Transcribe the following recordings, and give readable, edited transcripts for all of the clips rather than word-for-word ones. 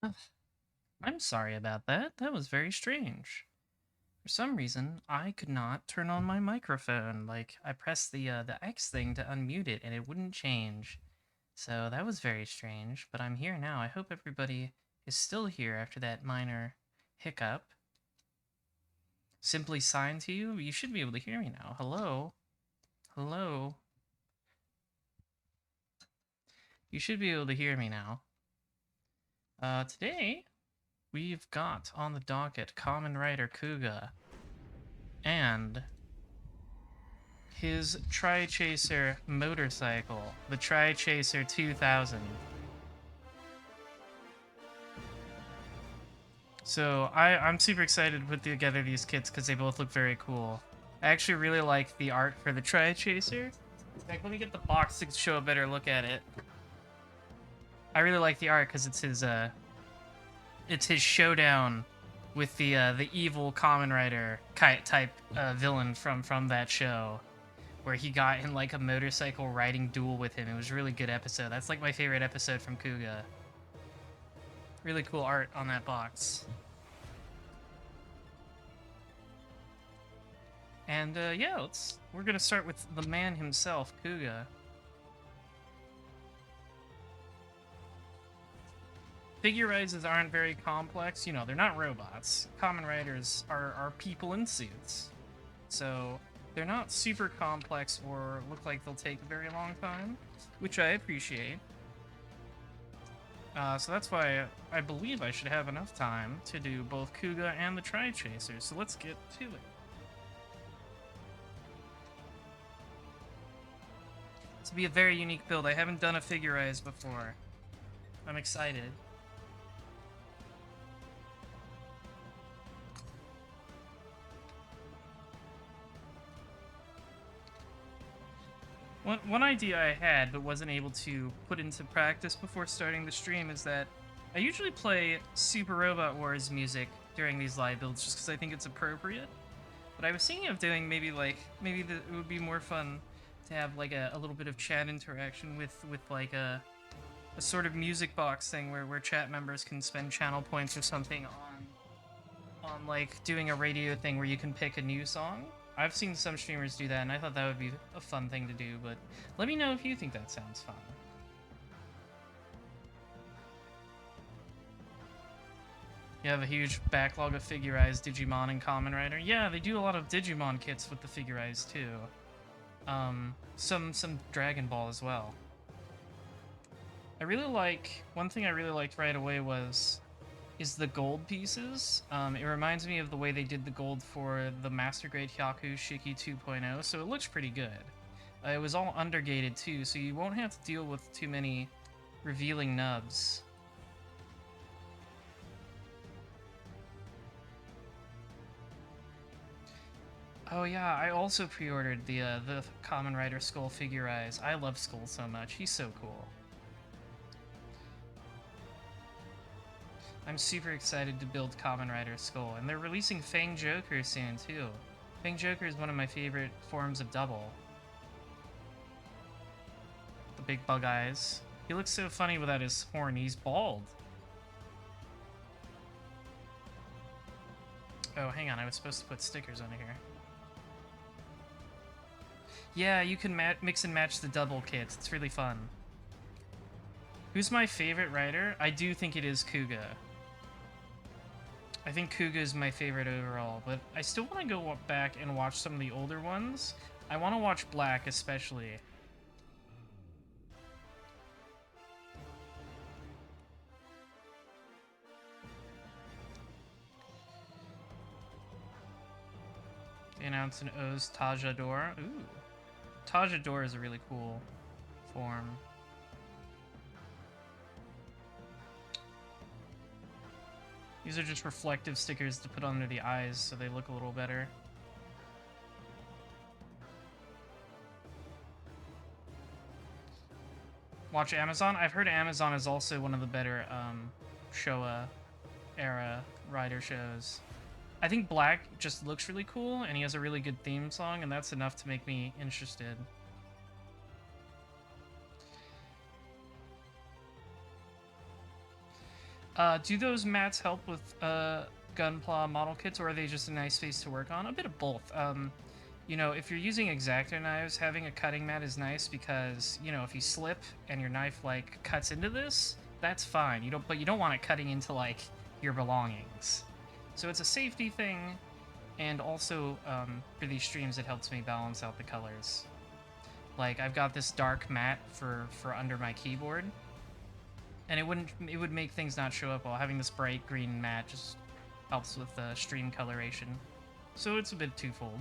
Ugh, I'm sorry about that. That was very strange. For some reason, I could not turn on my microphone. Like, I pressed the X thing to unmute it, and it wouldn't change. So that was very strange, but I'm here now. I hope everybody is still here after that minor hiccup. Simply sign to you? You should be able to hear me now. Hello? Hello? You should be able to hear me now. Today, we've got on the docket Common Rider Kuuga and his Trychaser motorcycle, the Trychaser 2000. So I'm super excited to put together these kits because they both look very cool. I actually really like the art for the Trychaser. In fact, let me get the box to show a better look at it. I really like the art because it's his showdown with the evil Kamen Rider type villain from that show, where he got in like a motorcycle riding duel with him. It was a really good episode. That's like my favorite episode from Kuuga. Really cool art on that box. And yeah, we're gonna start with the man himself, Kuuga. Figurizes aren't very complex. You know, they're not robots. Kamen Riders are people in suits. So they're not super complex or look like they'll take a very long time, which I appreciate. So that's why I believe I should have enough time to do both Kuuga and the Trychaser. So let's get to it. This will be a very unique build. I haven't done a Figurize before. I'm excited. One idea I had but wasn't able to put into practice before starting the stream is that I usually play Super Robot Wars music during these live builds just because I think it's appropriate. But I was thinking of doing maybe it would be more fun to have like a little bit of chat interaction with like a sort of music box thing where chat members can spend channel points or something on like doing a radio thing where you can pick a new song. I've seen some streamers do that, and I thought that would be a fun thing to do, but let me know if you think that sounds fun. You have a huge backlog of Figurized Digimon and Kamen Rider. Yeah, they do a lot of Digimon kits with the Figurized too. Some Dragon Ball as well. One thing I really liked right away is the gold pieces. It reminds me of the way they did the gold for the Master Grade Hyaku Shiki 2.0, so it looks pretty good. It was all undergated too, so you won't have to deal with too many revealing nubs. Oh yeah, I also pre-ordered the Kamen Rider Skull Figurize. I love Skull so much. He's so cool. I'm super excited to build Kamen Rider Skull, and they're releasing Fang Joker soon too. Fang Joker is one of my favorite forms of double. The big bug eyes. He looks so funny without his horn. He's bald. Oh, hang on. I was supposed to put stickers under here. Yeah, you can mix and match the double kits. It's really fun. Who's my favorite writer? I do think it is Kuuga. I think Kuuga is my favorite overall, but I still want to go back and watch some of the older ones. I want to watch Black especially. They announced an O's Tajador. Ooh. Tajador is a really cool form. These are just reflective stickers to put under the eyes so they look a little better. Watch Amazon? I've heard Amazon is also one of the better Showa era rider shows. I think Black just looks really cool, and he has a really good theme song, and that's enough to make me interested. Do those mats help with Gunpla model kits, or are they just a nice space to work on? A bit of both. You know, if you're using X-Acto knives, having a cutting mat is nice because, you know, if you slip and your knife, like, cuts into this, that's fine. But you don't want it cutting into, like, your belongings. So it's a safety thing, and also, for these streams, it helps me balance out the colors. Like, I've got this dark mat for under my keyboard, and it would make things not show up, while having this bright green mat just helps with the stream coloration. So it's a bit twofold.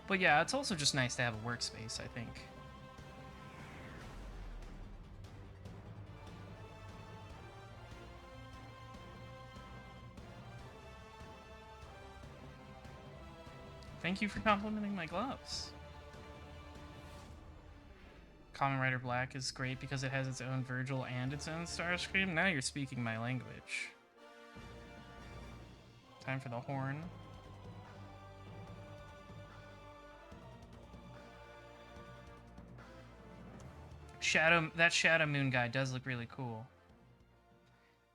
But yeah, it's also just nice to have a workspace, I think. Thank you for complimenting my gloves. Kamen Rider Black is great because it has its own Virgil and its own Starscream. Now you're speaking my language. Time for the horn. That Shadow Moon guy does look really cool.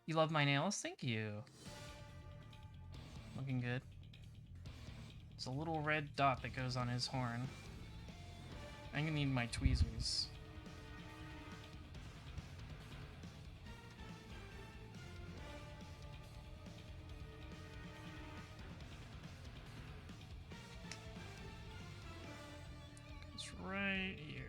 You love my nails? Thank you. Looking good. It's a little red dot that goes on his horn. I'm gonna need my tweezers. It's right here.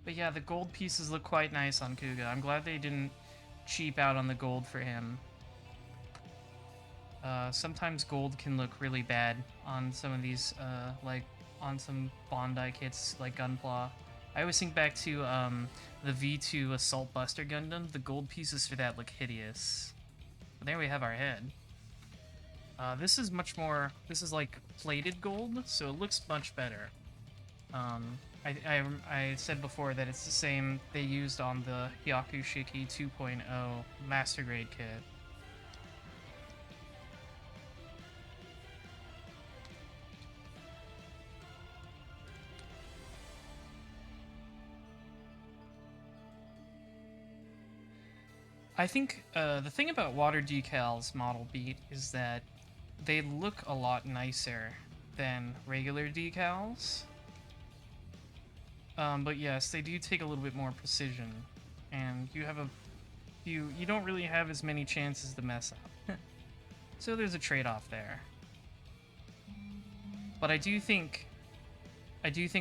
But yeah, the gold pieces look quite nice on Kuuga. I'm glad they didn't cheap out on the gold for him. Sometimes gold can look really bad on some of these, like, on some Bondi kits, like Gunpla. I always think back to, the V2 Assault Buster Gundam. The gold pieces for that look hideous. But there we have our head. This is much more... This is, like, plated gold, so it looks much better. I said before that it's the same they used on the Hyaku Shiki 2.0 Master Grade kit. I think the thing about water decals model beat is that they look a lot nicer than regular decals. But yes, they do take a little bit more precision, and you have you don't really have as many chances to mess up. So there's a trade-off there. But I do think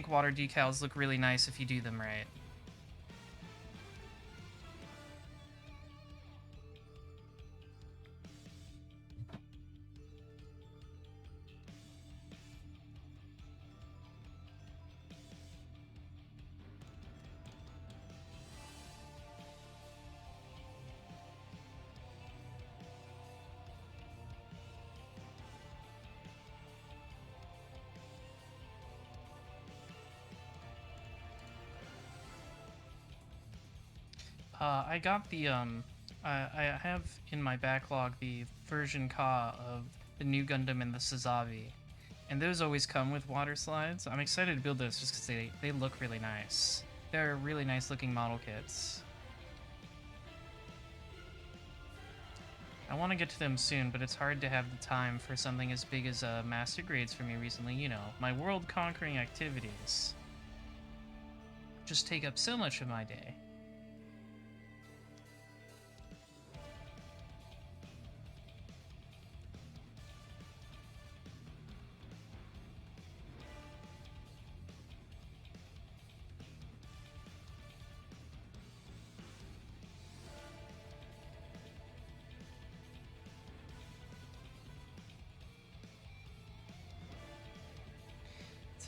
water decals look really nice if you do them right. I got the, I have in my backlog the version Ka of the new Gundam and the Sazabi. And those always come with water slides. I'm excited to build those just because they look really nice. They're really nice looking model kits. I want to get to them soon, but it's hard to have the time for something as big as Master Grades for me recently. You know, my world-conquering activities just take up so much of my day.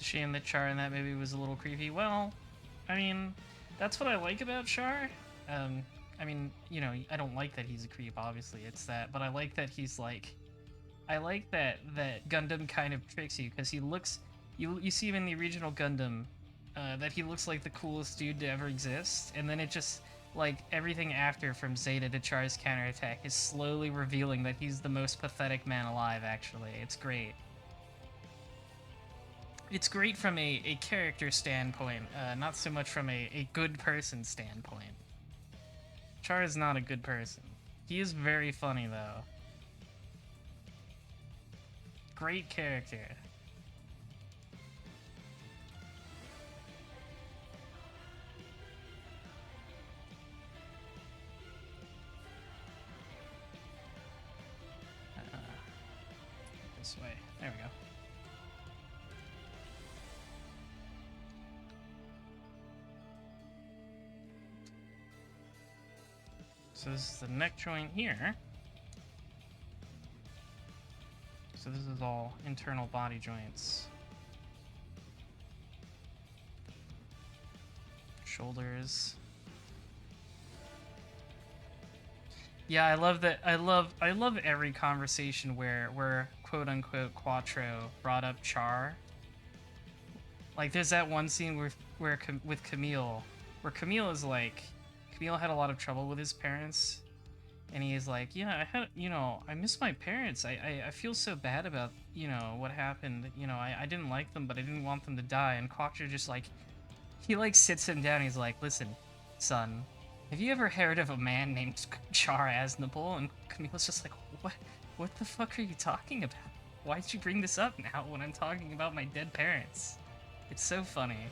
Shame that Char in that movie was a little creepy. Well, I mean, that's what I like about Char. I mean, you know, I don't like that he's a creep, obviously, it's that, but I like that he's like, I like that Gundam kind of tricks you, because he looks, you see him in the original Gundam, that he looks like the coolest dude to ever exist, and then it just, like, everything after from Zeta to Char's counterattack is slowly revealing that he's the most pathetic man alive, actually. It's great. It's great from a character standpoint, not so much from a good person standpoint. Char is not a good person. He is very funny, though. Great character. This way. There we go. So this is the neck joint here. So this is all internal body joints. Shoulders. Yeah, I love that. I love every conversation where quote unquote Quattro brought up Char. Like there's that one scene with Camille, where Camille is like, Camille had a lot of trouble with his parents, and he is like, yeah, I had, I miss my parents. I feel so bad about, what happened. I didn't like them, but I didn't want them to die. And Quattro just like, he like sits him down. He's like, listen, son, have you ever heard of a man named Char Aznavour? And Camille's just like, what the fuck are you talking about? Why'd you bring this up now when I'm talking about my dead parents? It's so funny.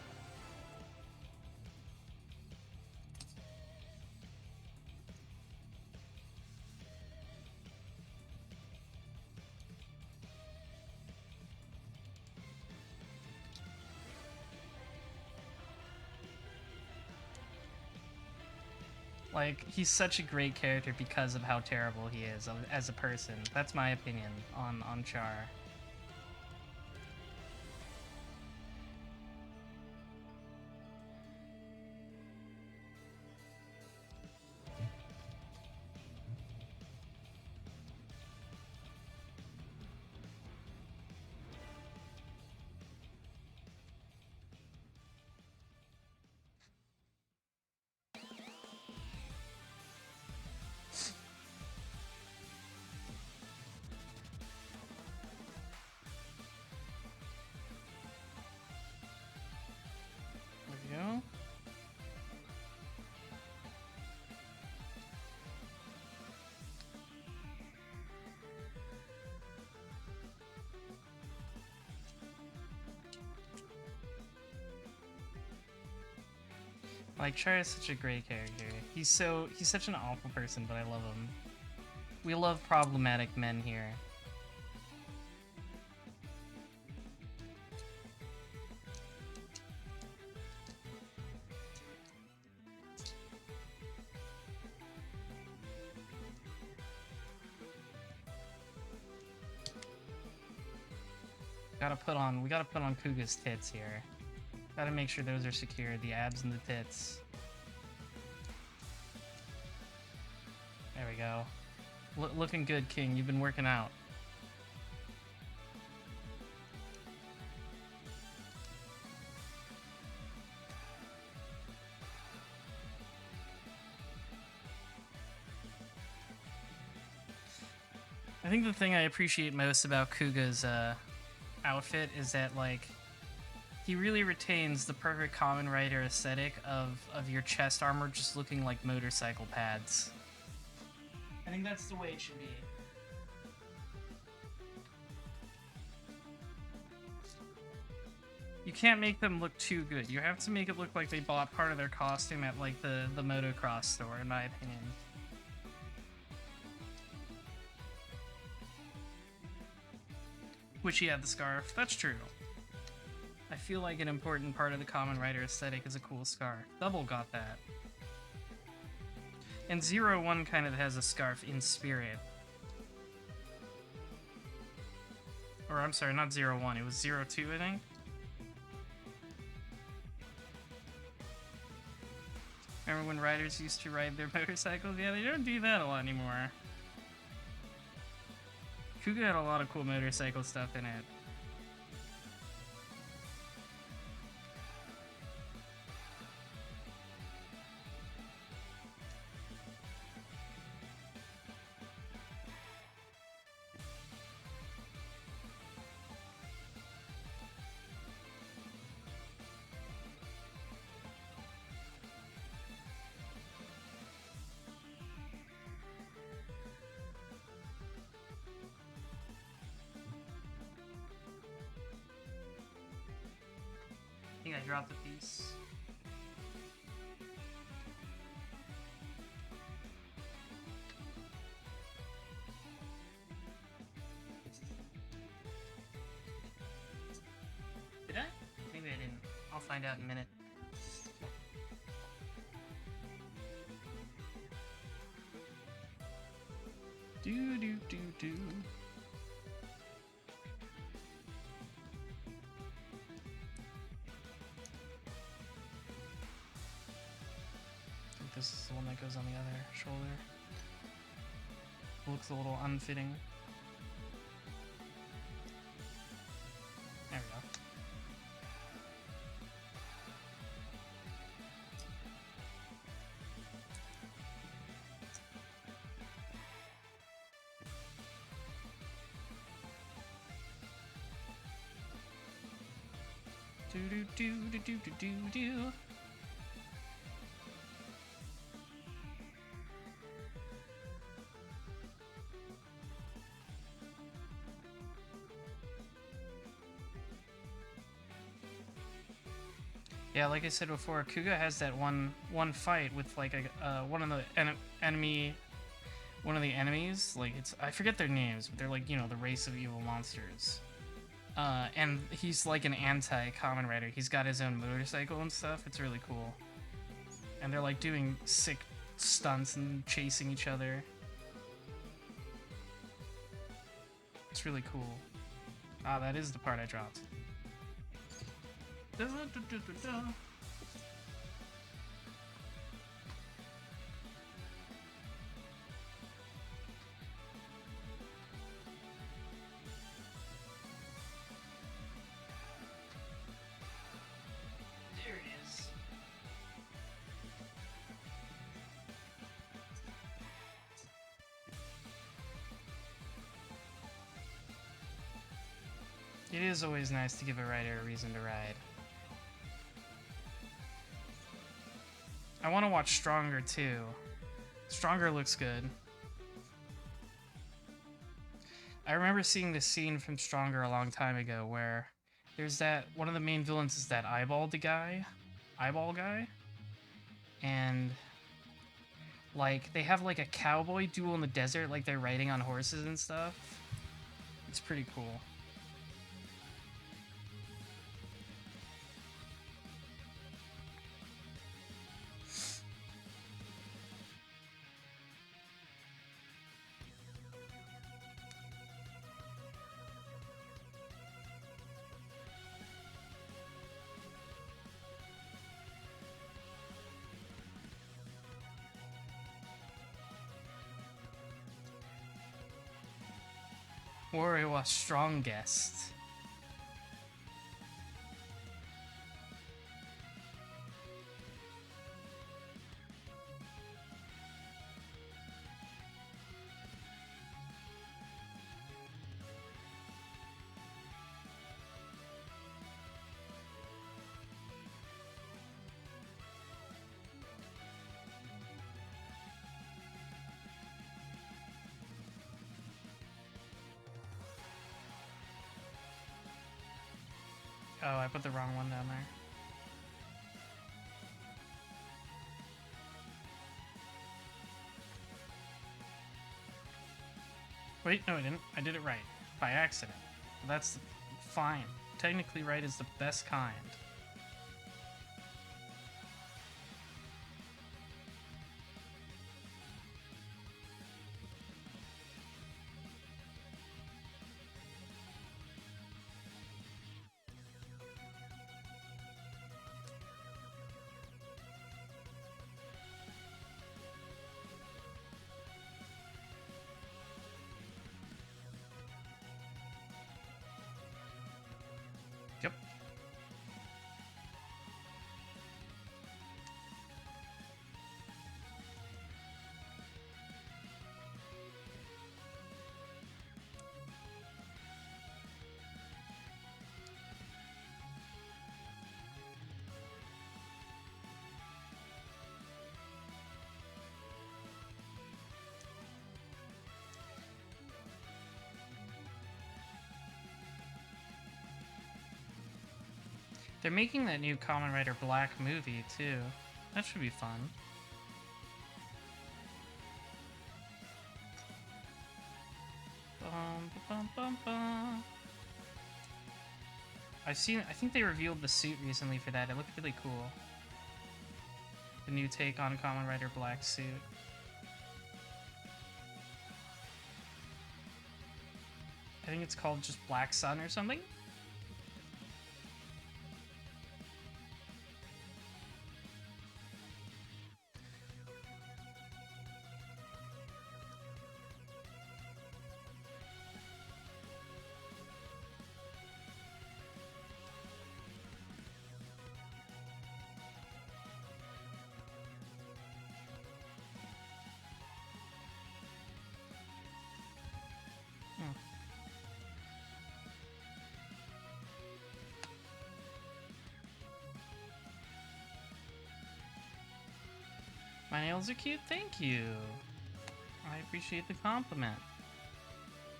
Like, he's such a great character because of how terrible he is as a person. That's my opinion on Char. Like, Char is such a great character. He's such an awful person, but I love him. We love problematic men here. We gotta put on Kuuga's tits here. Gotta make sure those are secure, the abs and the tits. There we go. Looking good, King. You've been working out. I think the thing I appreciate most about Kuuga's outfit is that, like, he really retains the perfect Kamen Rider aesthetic of your chest armor just looking like motorcycle pads. I think that's the way it should be. You can't make them look too good. You have to make it look like they bought part of their costume at, like, the motocross store, in my opinion. Which he had the scarf. That's true. I feel like an important part of the Kamen Rider aesthetic is a cool scarf. Double got that. And 01 kind of has a scarf in spirit. Or, I'm sorry, not 01, it was 02, I think? Remember when riders used to ride their motorcycles? Yeah, they don't do that a lot anymore. Kuuga had a lot of cool motorcycle stuff in it. dropped a piece. Did I? Maybe I didn't. I'll find out in a minute. Do do do do. I think this is the one that goes on the other shoulder. Looks a little unfitting. There we go. Do do do do do do do do. Yeah, like I said before, Kuuga has that one fight with like a one of the enemies. Like I forget their names, but they're like, you know, the race of evil monsters. And he's like an anti-Kamen Rider. He's got his own motorcycle and stuff. It's really cool. And they're like doing sick stunts and chasing each other. It's really cool. Ah, that is the part I dropped. There it is. It is always nice to give a rider a reason to ride. I want to watch Stronger too. Stronger looks good. I remember seeing this scene from Stronger a long time ago where there's that one of the main villains is that eyeball guy, and like they have like a cowboy duel in the desert, like they're riding on horses and stuff. It's pretty cool. Warrior was strongest. Oh, I put the wrong one down there. Wait, no I didn't. I did it right. By accident. That's fine. Technically right is the best kind. Yep. They're making that new Kamen Rider Black movie, too. That should be fun. I think they revealed the suit recently for that. It looked really cool. The new take on Kamen Rider Black suit. I think it's called just Black Sun or something. My nails are cute, thank you. I appreciate the compliment.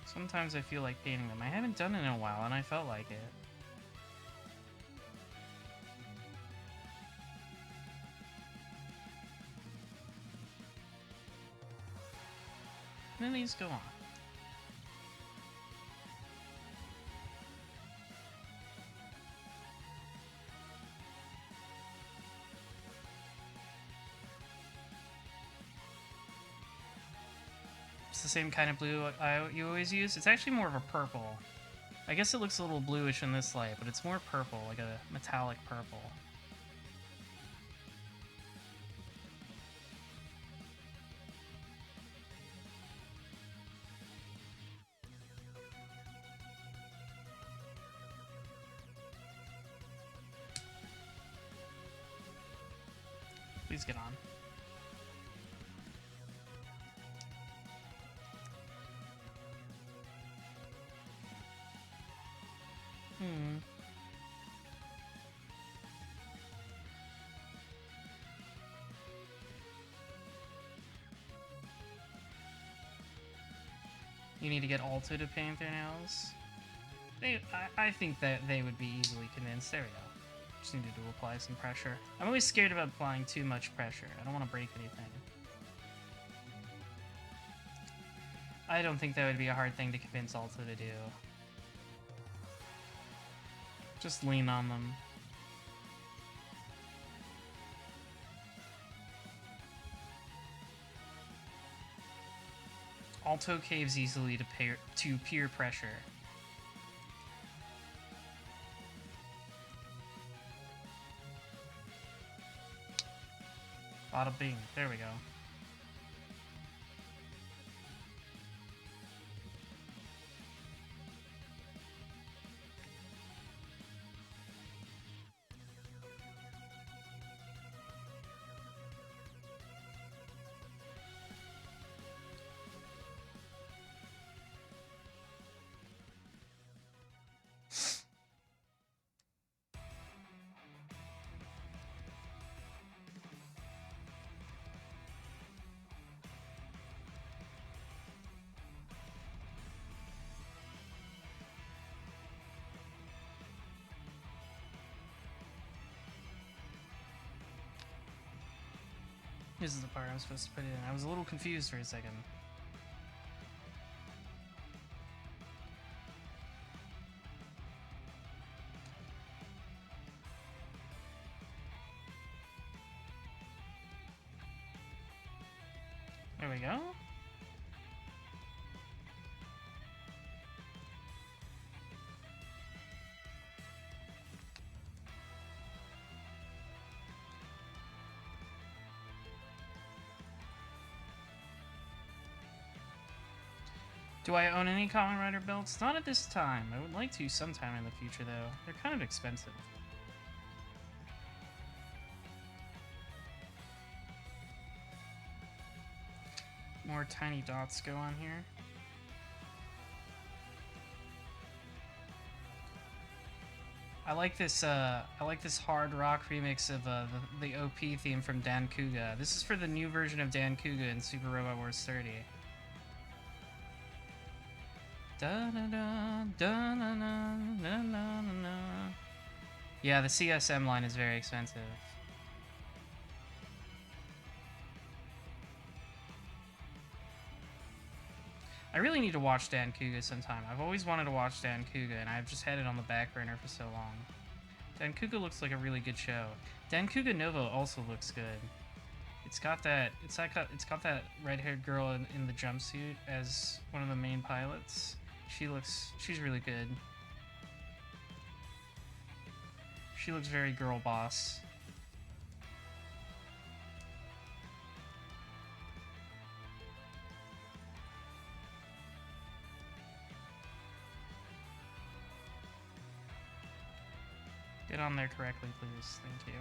Sometimes I feel like painting them. I haven't done it in a while and I felt like it. And then these go on. It's the same kind of blue you always use. It's actually more of a purple. I guess it looks a little bluish in this light, but it's more purple, like a metallic purple. Please get on. You need to get Alto to paint their nails. I think that they would be easily convinced. There we go. Just needed to apply some pressure. I'm always scared about applying too much pressure. I don't want to break anything. I don't think that would be a hard thing to convince Alto to do. Just lean on them. Alto caves easily to peer pressure. Bada bing. There we go. This is the part I was supposed to put in. I was a little confused for a second. There we go. Do I own any Kamen Rider belts? Not at this time. I would like to sometime in the future, though. They're kind of expensive. More tiny dots go on here. I like this hard rock remix of the OP theme from Dan Kuuga. This is for the new version of Dan Kuuga in Super Robot Wars 30. Da da da da da da da da da. Yeah, the CSM line is very expensive. I really need to watch Dan Kuuga sometime. I've always wanted to watch Dan Kuuga, and I've just had it on the back burner for so long. Dan Kuuga looks like a really good show. Dan Kuuga Novo also looks good. It's got that red-haired girl in the jumpsuit as one of the main pilots. She's really good. She looks very girl boss. Get on there correctly, please. Thank you.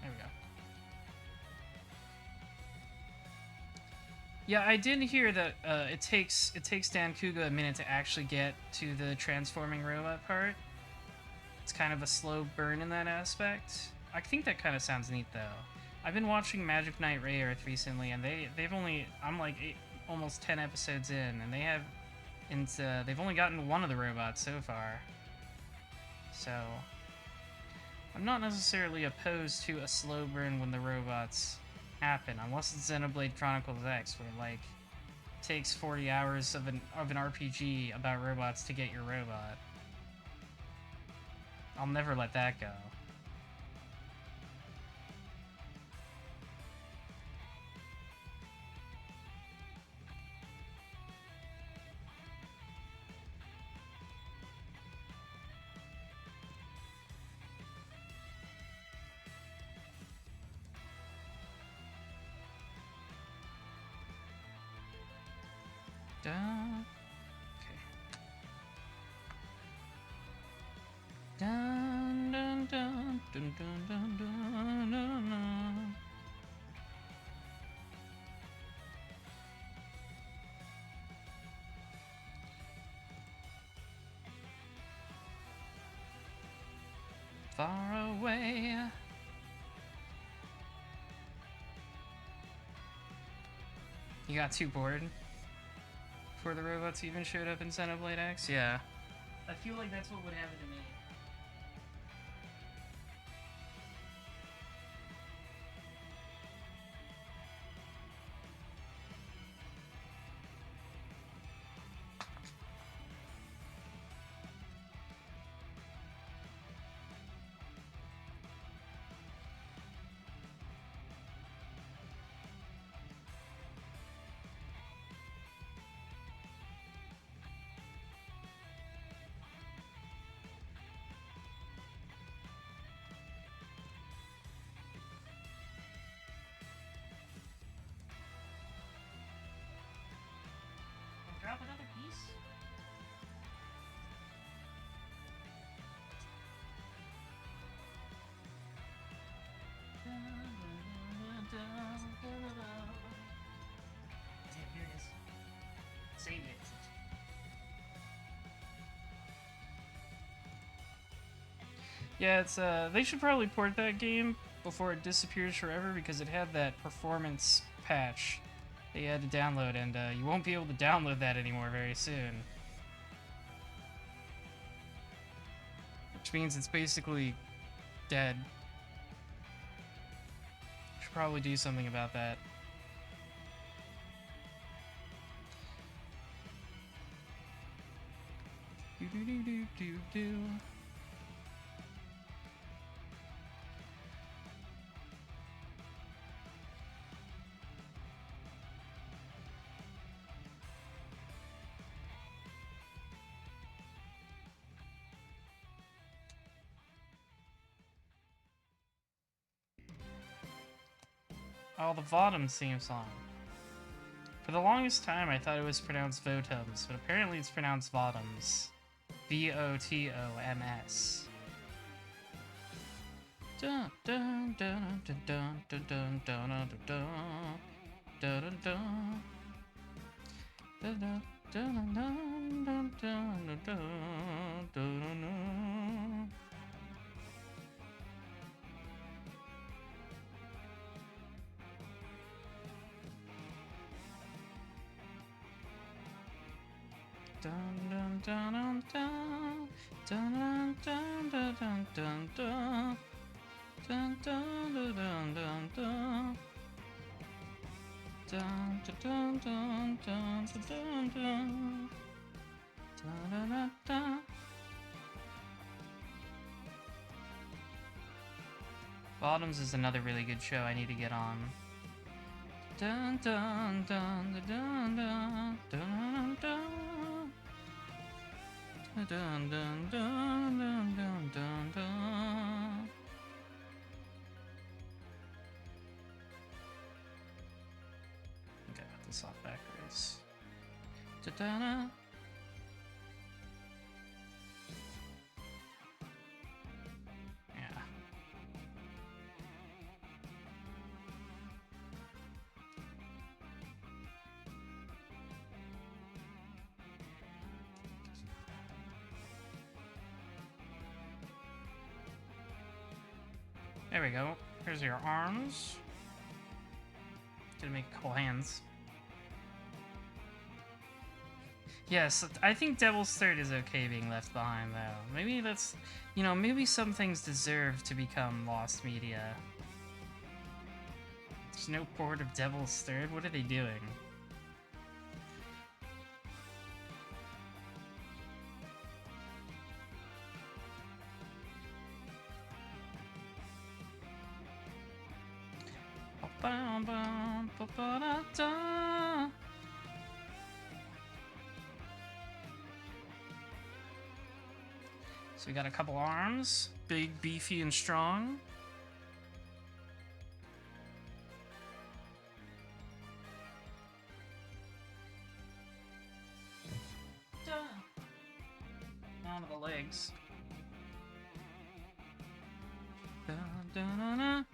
There we go. Yeah, I did hear that it takes Dan Kuuga a minute to actually get to the transforming robot part. It's kind of a slow burn in that aspect. I think that kind of sounds neat though. I've been watching Magic Knight Ray Earth recently, and they've only I'm like almost 10 episodes in, and they've only gotten one of the robots so far. So I'm not necessarily opposed to a slow burn when the robots happen, unless it's Xenoblade Chronicles X, where like it takes 40 hours of an RPG about robots to get your robot. I'll never let that go. Okay. Dun dun dun dun dun dun dun dun dun. Far away. You got too bored before the robots even showed up in Xenoblade X? Yeah. I feel like that's what would happen to me. Drop another piece? Damn, here it is. Save it. Yeah, it's they should probably port that game before it disappears forever, because it had that performance patch that you had to download, and you won't be able to download that anymore very soon. Which means it's basically dead. Should probably do something about that. Do do do do do do. Oh, the Vodums theme song. For the longest time, I thought it was pronounced Votums, but apparently it's pronounced Vodums. Votoms. Dun dun dun dun dun dun dun dun dun dun dun dun. Dun dun dun dun dun dun dun dun. Dun dun dun, dun, dun, dun, dun, dun, dun, dun. Dun, dun, dun, dun, dun, dun. Dun, dun, dun, dun, dun, dun, dun. Dun, dun, dun, dun. Bottoms is another really good show I need to get on. Dun dun dun dun dun dun dun dun dun dun dun dun dun dun dun. Okay, I got this off backwards. Da-da-da. Yeah. There we go. Here's your arms. Gonna make cool hands. Yes, I think Devil's Third is okay being left behind, though. Maybe that's... You know, maybe some things deserve to become lost media. There's no port of Devil's Third? What are they doing? So we got a couple arms, big, beefy, and strong. Down to the legs. Dun, dun, dun, dun.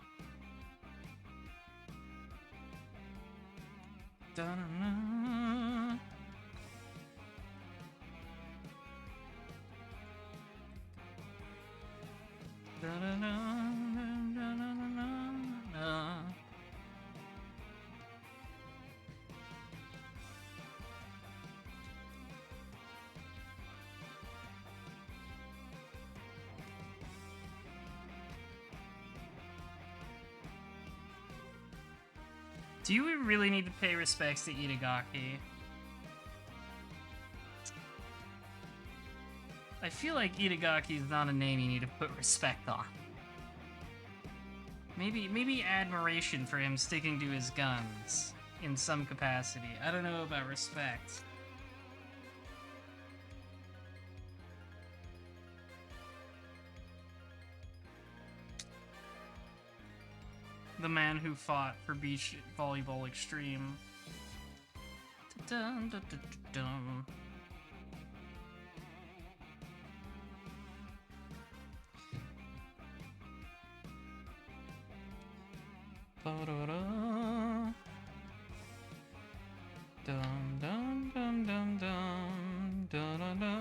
Dun, dun, dun. Dun, dun, dun, dun, dun, dun, dun, dun. Do you really need to pay respects to Itagaki? I feel like Itagaki is not a name you need to put respect on. Maybe admiration for him sticking to his guns in some capacity. I don't know about respect. The man who fought for beach volleyball extreme. Dun, dun, dun, dun, dun. Ba-da-da. Dum dum dum dum dum da da da.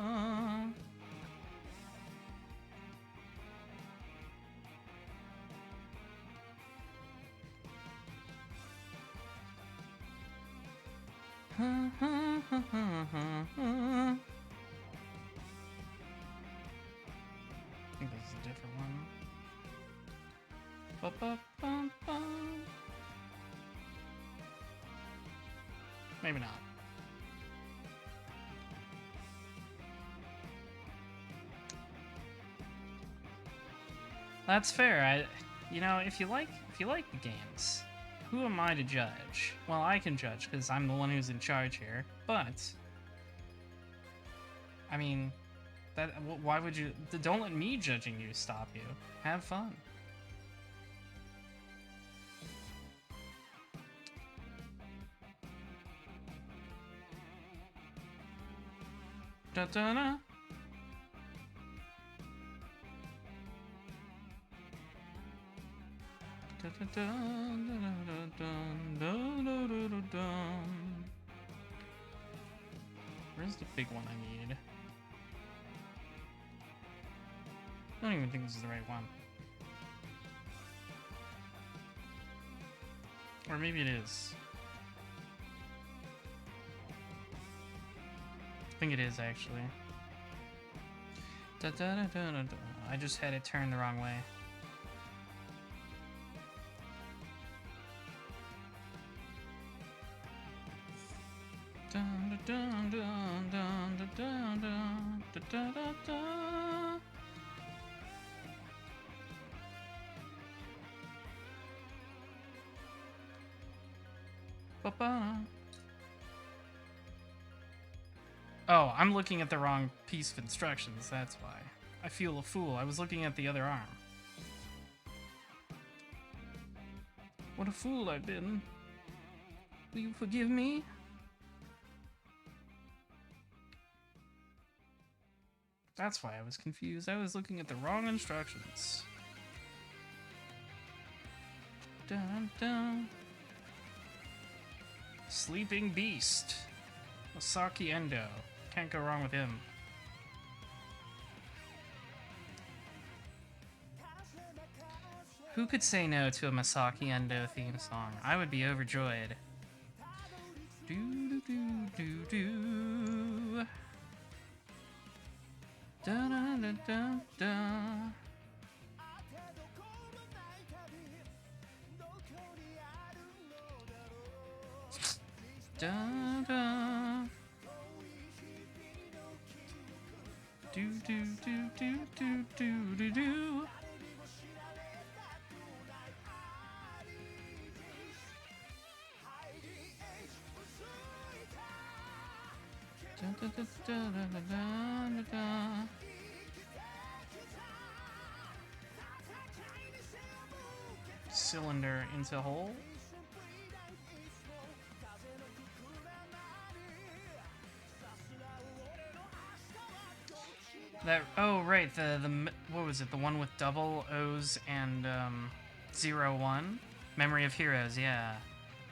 Ha ha ha ha ha ha. I think this is a different one. Ba-ba-bum-bum. Maybe not. That's fair. You know, if you like the games, who am I to judge? Well, I can judge because I'm the one who's in charge here. But I mean, why would you? Don't let me judging you stop you. Have fun. Da da da. Da da da da da da da da da. Where's the big one I need? I don't even think this is the right one. Or maybe it is. I think it is, actually. Da, da, da, da, da, da. I just had it turned the wrong way. Dun, dun, dun, dun, dun, dun, dun, dun, dun, dun, dun. Ba-ba. Oh, I'm looking at the wrong piece of instructions, that's why. I feel a fool. I was looking at the other arm. What a fool I've been. Will you forgive me? That's why I was confused. I was looking at the wrong instructions. Dun, dun. Sleeping Beast. Masaki Endo. Can't go wrong with him. Who could say no to a Masaki Endo theme song? I would be overjoyed. Do do do do do. Da da da da da. Da da. Do do do do do do do do. Da, da, da, da, da, da, da. Cylinder into hole. That, oh right, the what was it? The one with double O's and 0-1? Memory of Heroes, yeah.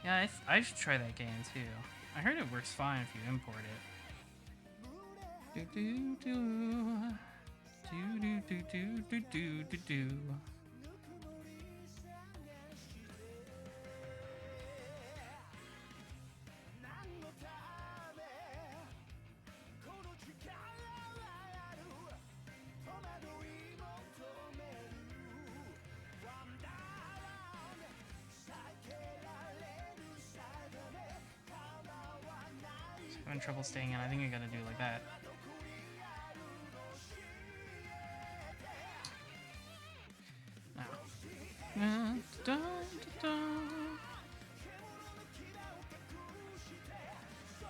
Yeah, I should try that game too. I heard it works fine if you import it. Do do do do do do do do do do. Having trouble staying in. I think I gotta do it like that. Now. Da, da, da.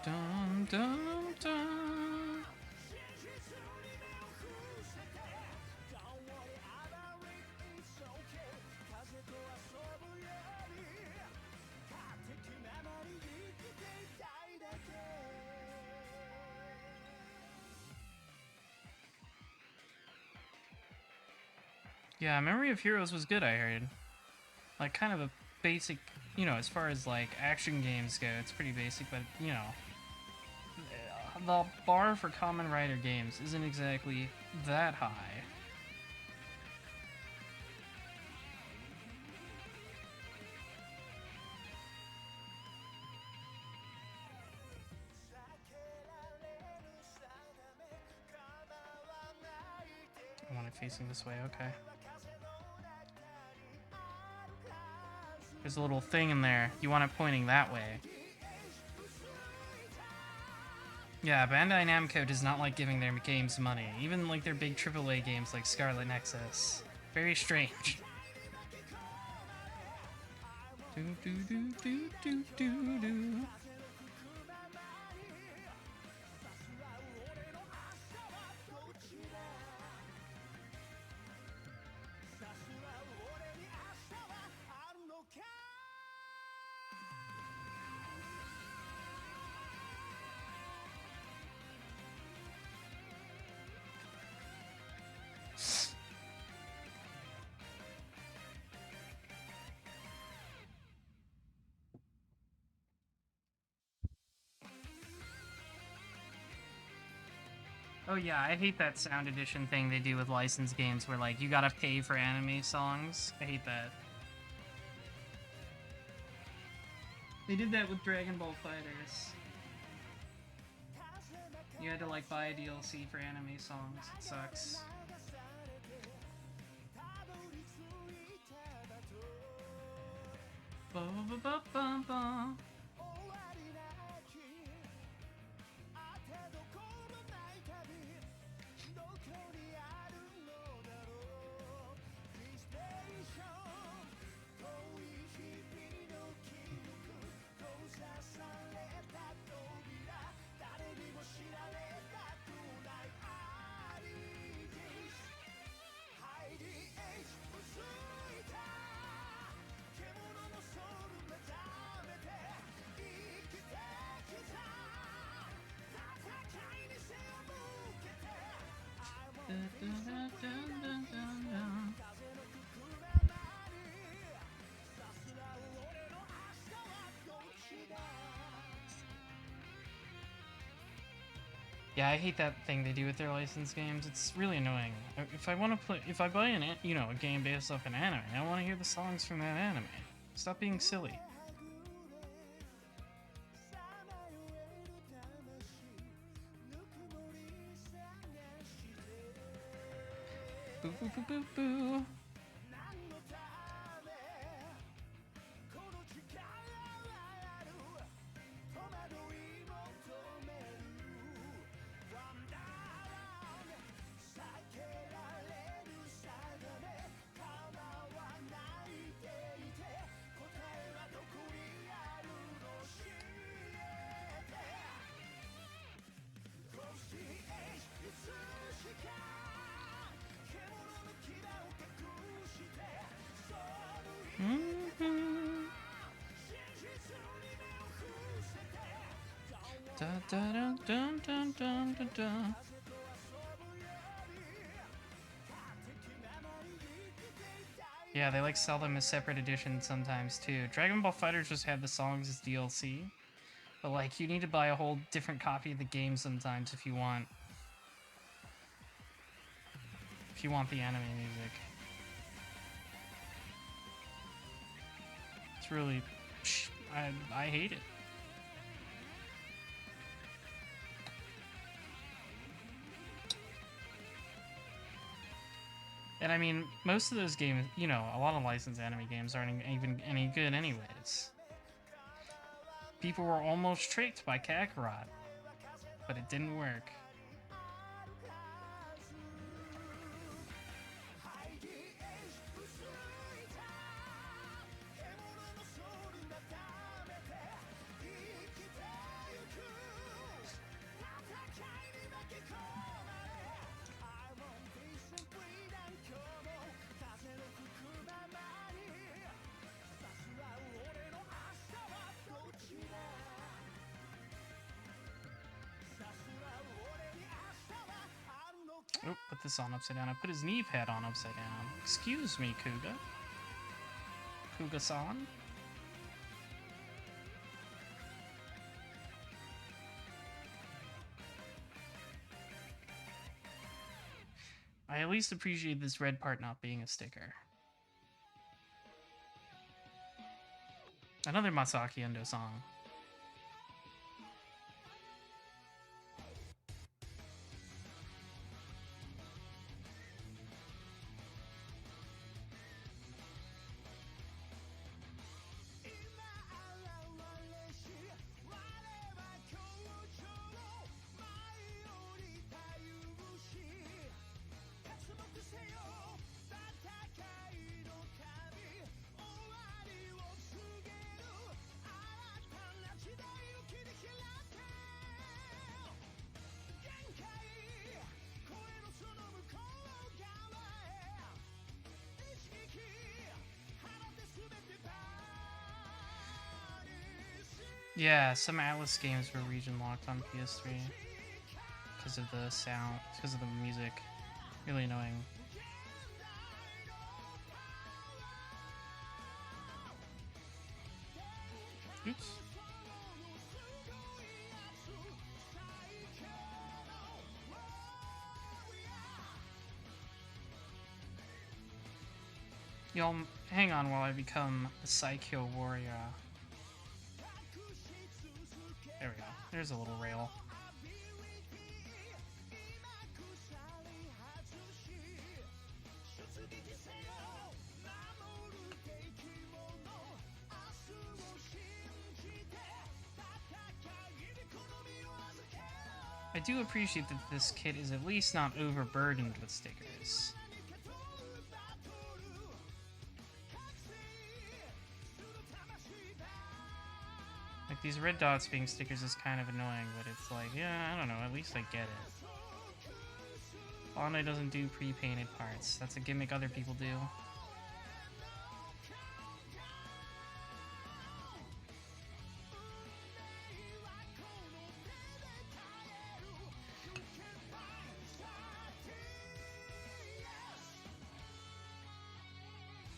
Dun, dun, dun. Yeah, Memory of Heroes was good, I heard. Like, kind of a basic, you know, as far as, like, action games go, it's pretty basic, but, you know, the bar for Kamen Rider games isn't exactly that high. I want it facing this way, okay. There's a little thing in there. You want it pointing that way. Yeah, Bandai Namco does not like giving their games money. Even like their big AAA games like Scarlet Nexus. Very strange. Do do do do do do do. Oh yeah, I hate that sound edition thing they do with licensed games where, like, you gotta pay for anime songs. I hate that. They did that with Dragon Ball FighterZ. You had to like buy a DLC for anime songs. It sucks. Ba ba ba ba ba. Yeah, I hate that thing they do with their licensed games. It's really annoying. If I want to play, if I buy a game based off an anime, I want to hear the songs from that anime. Stop being silly. Boo boo boo boo boo. Dun, dun, dun, dun, dun, dun, dun. Yeah, they like sell them as separate editions sometimes too. Dragon Ball FighterZ just had the songs as DLC, but like you need to buy a whole different copy of the game sometimes if you want the anime music. It's really, I hate it. And I mean, most of those games, a lot of licensed anime games aren't even any good anyways. People were almost tricked by Kakarot, but it didn't work. Oh, put this on upside down. I put his knee pad on upside down. Excuse me, Kuuga. Kuuga-san? I at least appreciate this red part not being a sticker. Another Masaki Endo song. Yeah, some Atlas games were region locked on PS3 because of the sound, because of the music. Really annoying. Oops. Y'all, hang on while I become a Psycho warrior. There we go. There's a little rail. I do appreciate that this kit is at least not overburdened with stickers. Like, these red dots being stickers is kind of annoying, but it's like, yeah, I don't know, at least I get it. Bandai doesn't do pre-painted parts. That's a gimmick other people do.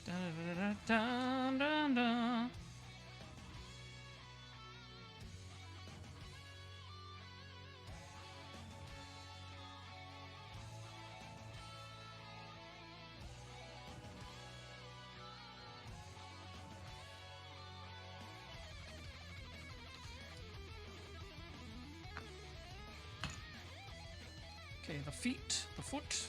Da-da-da-da-da-da-da. Okay, the feet, the foot.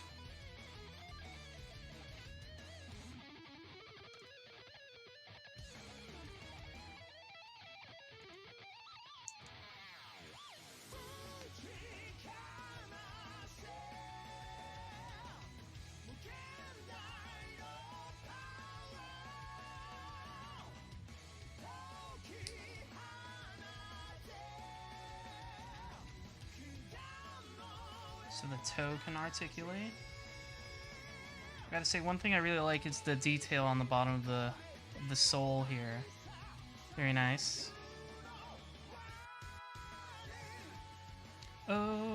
So the toe can articulate. I gotta say, one thing I really like is the detail on the bottom of the sole here. Very nice. Oh.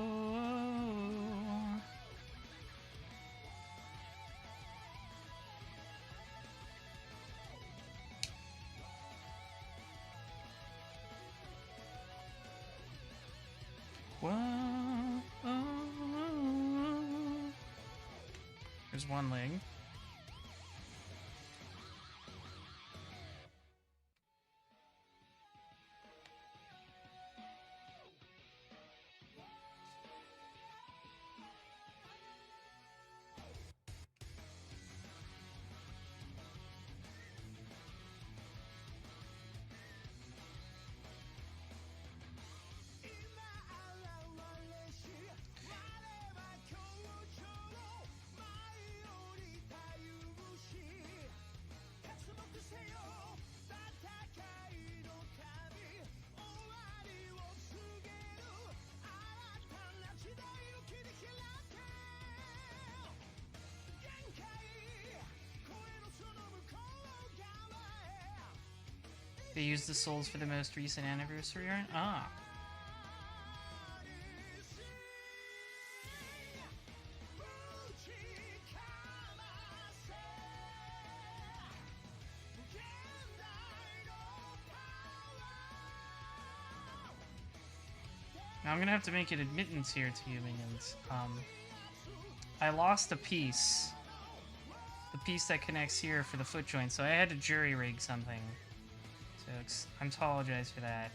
Whoa. Oh. There's one leg. They used the souls for the most recent anniversary run? Ah. Now I'm gonna have to make an admittance here to you, minions. I lost a piece. The piece that connects here for the foot joint, so I had to jury rig something. So I apologize for that.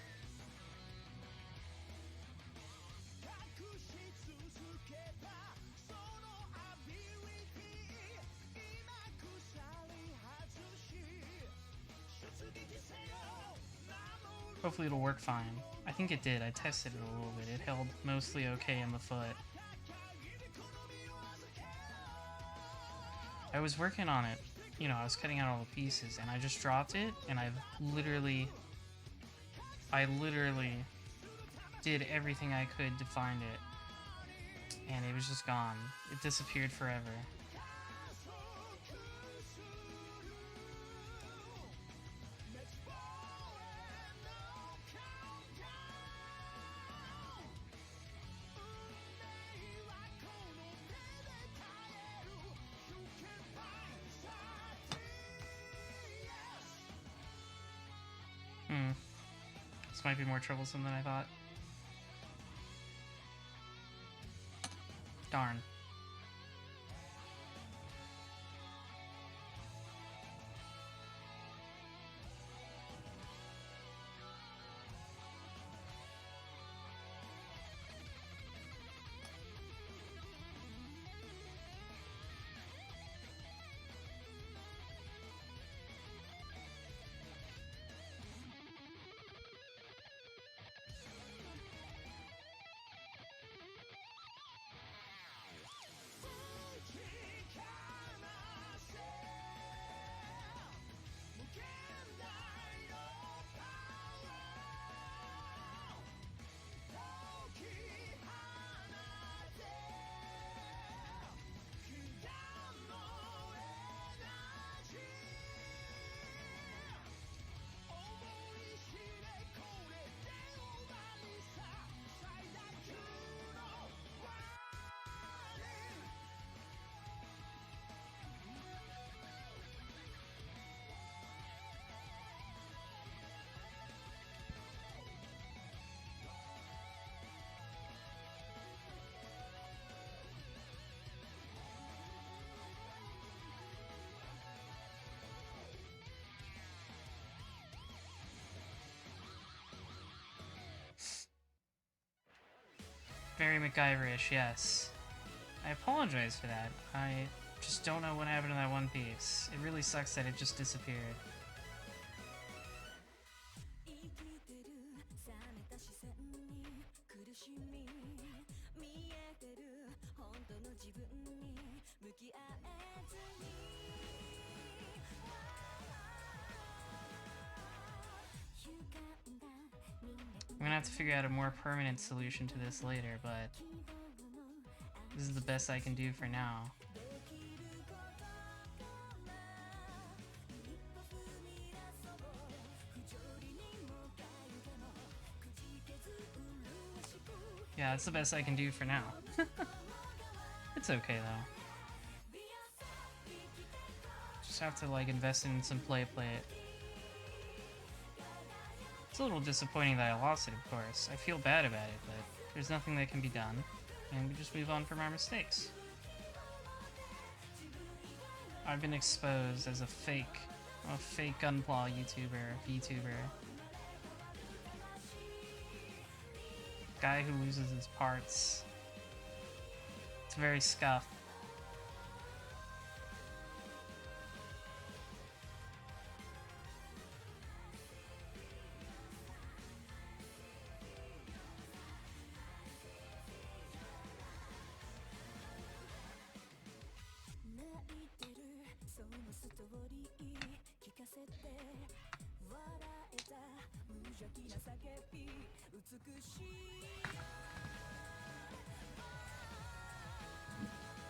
Hopefully it'll work fine. I think it did. I tested it a little bit. It held mostly okay in the foot. I was working on it. You know, I was cutting out all the pieces, and I just dropped it, and I literally did everything I could to find it, and it was just gone. It disappeared forever. This might be more troublesome than I thought. Darn. Very MacGyverish, yes. I apologize for that. I just don't know what happened to that one piece. It really sucks that it just disappeared. I'm gonna have to figure out a more permanent solution to this later, but this is the best I can do for now. Yeah, that's the best I can do for now. It's okay though. Just have to like invest in some play it. It's a little disappointing that I lost it, of course. I feel bad about it, but there's nothing that can be done, and we just move on from our mistakes. I've been exposed as a fake Gunpla VTuber. Guy who loses his parts. It's very scuffed.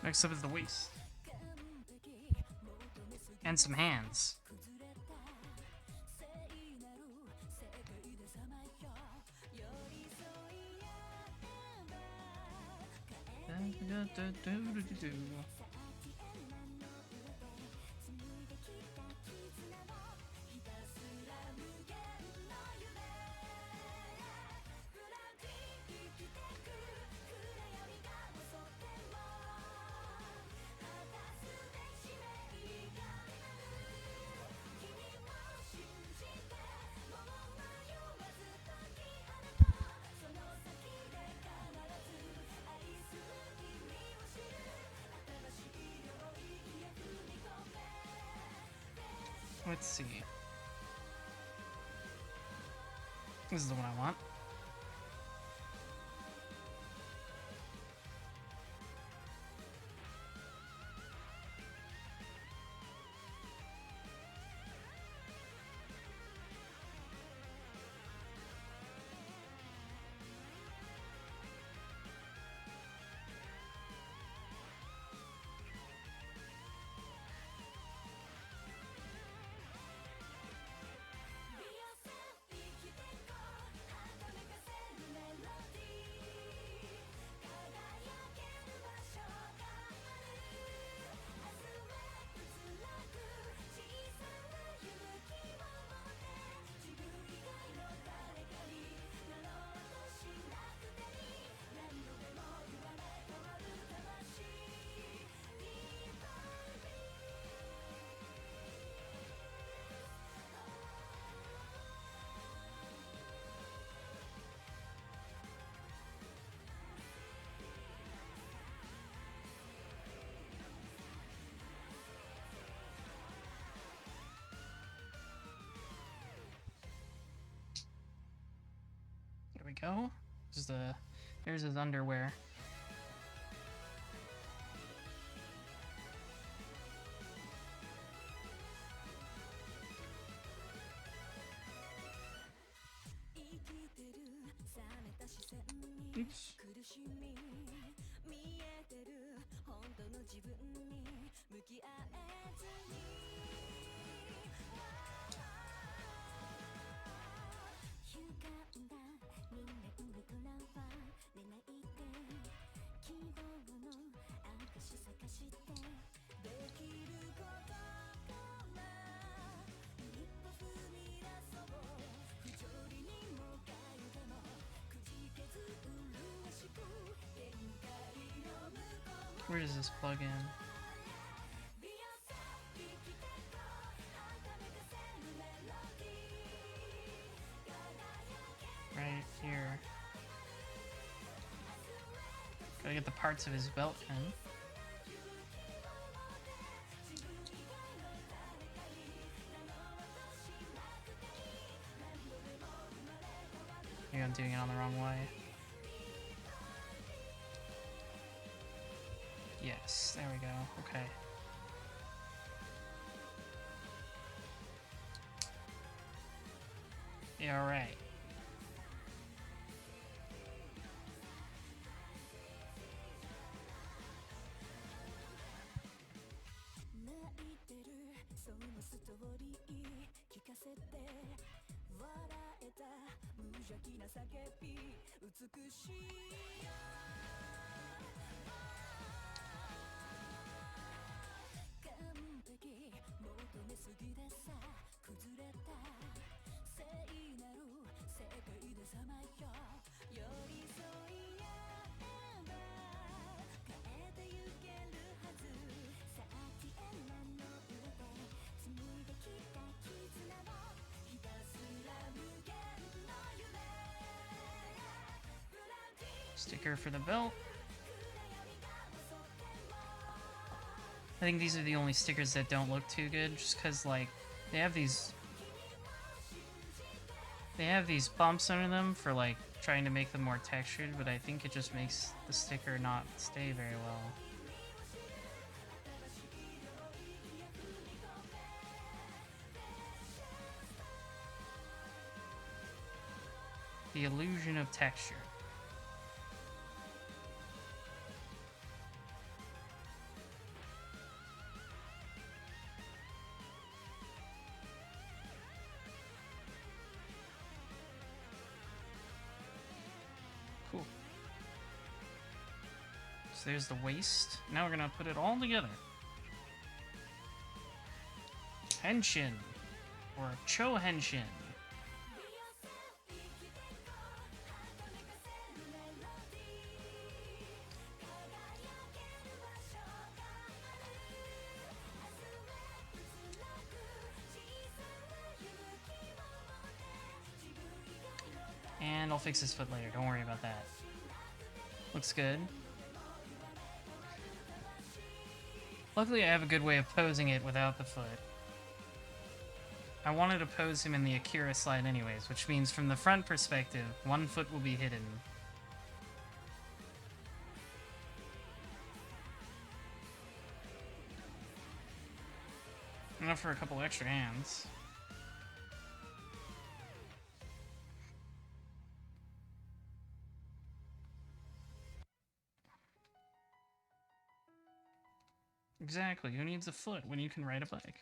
Next up is the waist. And some hands. Let's see. This is the one I want. There we go. There's his underwear. Oops. Where does this plug in? Right here. Gotta get the parts of his belt in. Maybe I'm doing it on the wrong way. Yes, there we go. Okay. Yeah, alright. Sticker for the belt. I think these are the only stickers that don't look too good, just because, like, they have these bumps under them for, like, trying to make them more textured, but I think it just makes the sticker not stay very well. The illusion of texture. Cool. So there's the waist. Now we're gonna put it all together. Henshin. Or Cho Henshin. And I'll fix his foot later, don't worry about that. Looks good. Luckily I have a good way of posing it without the foot. I wanted to pose him in the Akira slide anyways, which means from the front perspective, one foot will be hidden. Enough for a couple extra hands. Exactly, who needs a foot when you can ride a bike?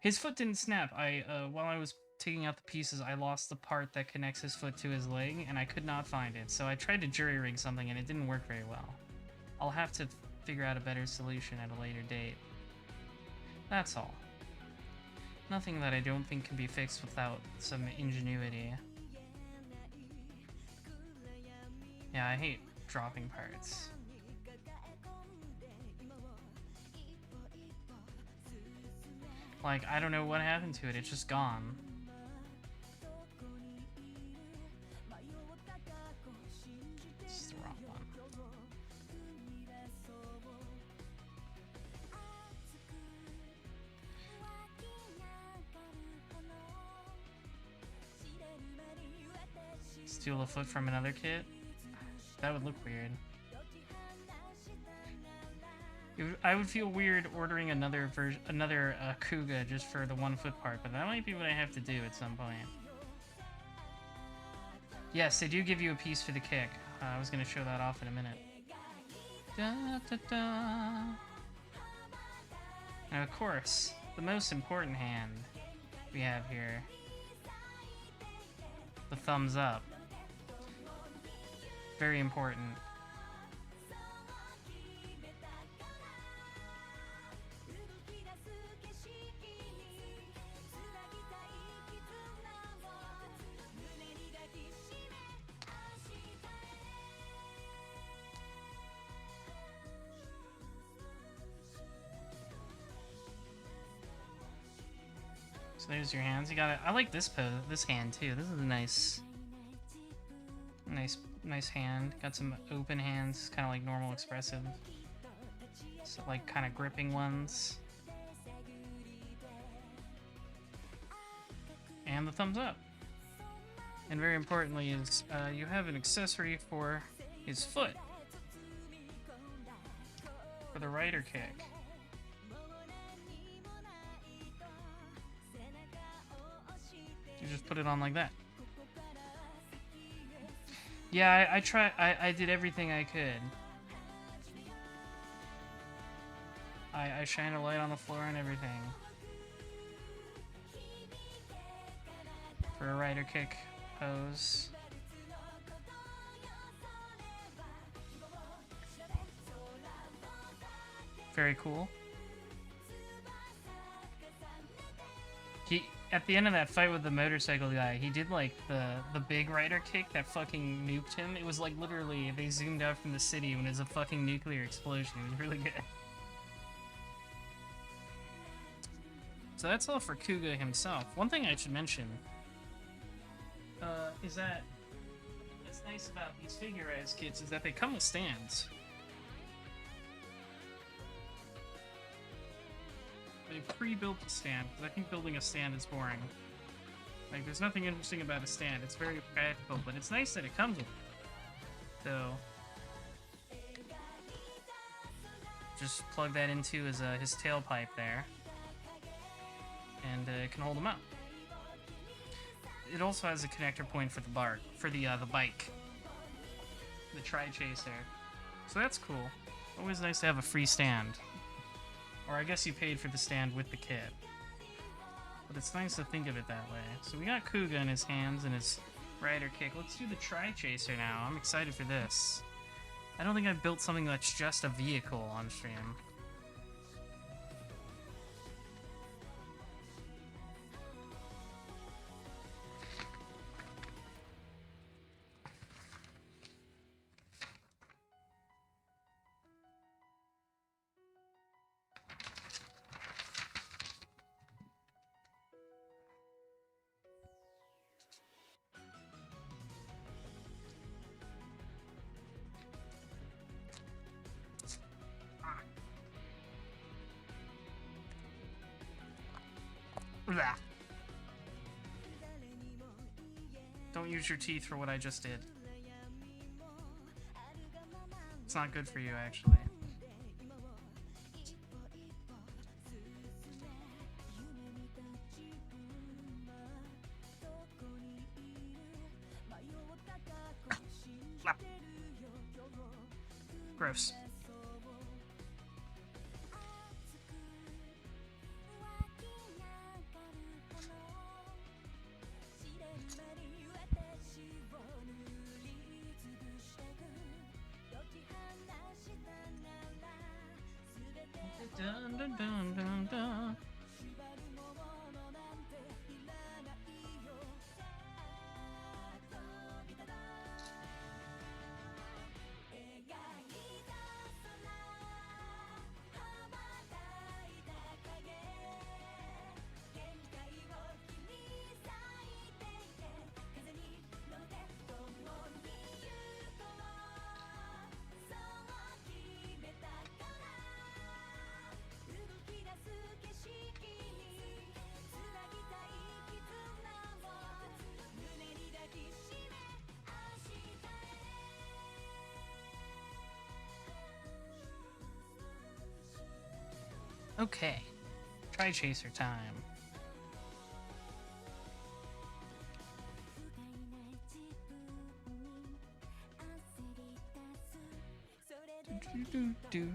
His foot didn't snap. While I was taking out the pieces, I lost the part that connects his foot to his leg, and I could not find it, so I tried to jury rig something, and it didn't work very well. I'll have to figure out a better solution at a later date. That's all. Nothing that I don't think can be fixed without some ingenuity. Yeah, I hate dropping parts. Like, I don't know what happened to it, it's just gone. This is the wrong one. Steal a foot from another kit? That would look weird. I would feel weird ordering another Kuuga just for the one foot part, but that might be what I have to do at some point. Yes, they do give you a piece for the kick. I was going to show that off in a minute. Da, da, da. Now, of course, the most important hand we have here. The thumbs up. Very important. So there's your hands. You got it. I like this pose, this hand too. This is a nice Nice hand. Got some open hands, kind of like normal expressive. So like kind of gripping ones. And the thumbs up. And very importantly is you have an accessory for his foot. For the rider kick. You just put it on like that. Yeah, I did everything I could. I shined a light on the floor and everything. For a rider kick pose. Very cool. At the end of that fight with the motorcycle guy, he did like the big rider kick that fucking nuked him. It was like literally they zoomed out from the city when it was a fucking nuclear explosion. It was really good. So that's all for Kuuga himself. One thing I should mention is that what's nice about these figure-rise kits is that they come with stands. They pre-built the stand, because I think building a stand is boring. Like, there's nothing interesting about a stand. It's very practical, but it's nice that it comes with it. So, just plug that into his tailpipe there, and it can hold him up. It also has a connector point for the the bike, the Trychaser. So that's cool. Always nice to have a free stand. Or I guess you paid for the stand with the kit. But it's nice to think of it that way. So we got Kuuga in his hands and his rider kick. Let's do the Trychaser now. I'm excited for this. I don't think I've built something that's just a vehicle on stream. Blah. Don't use your teeth for what I just did. It's not good for you, actually. Blah. Gross. Dun, dun, dun, dun, dun. Okay, Trychaser time. Do.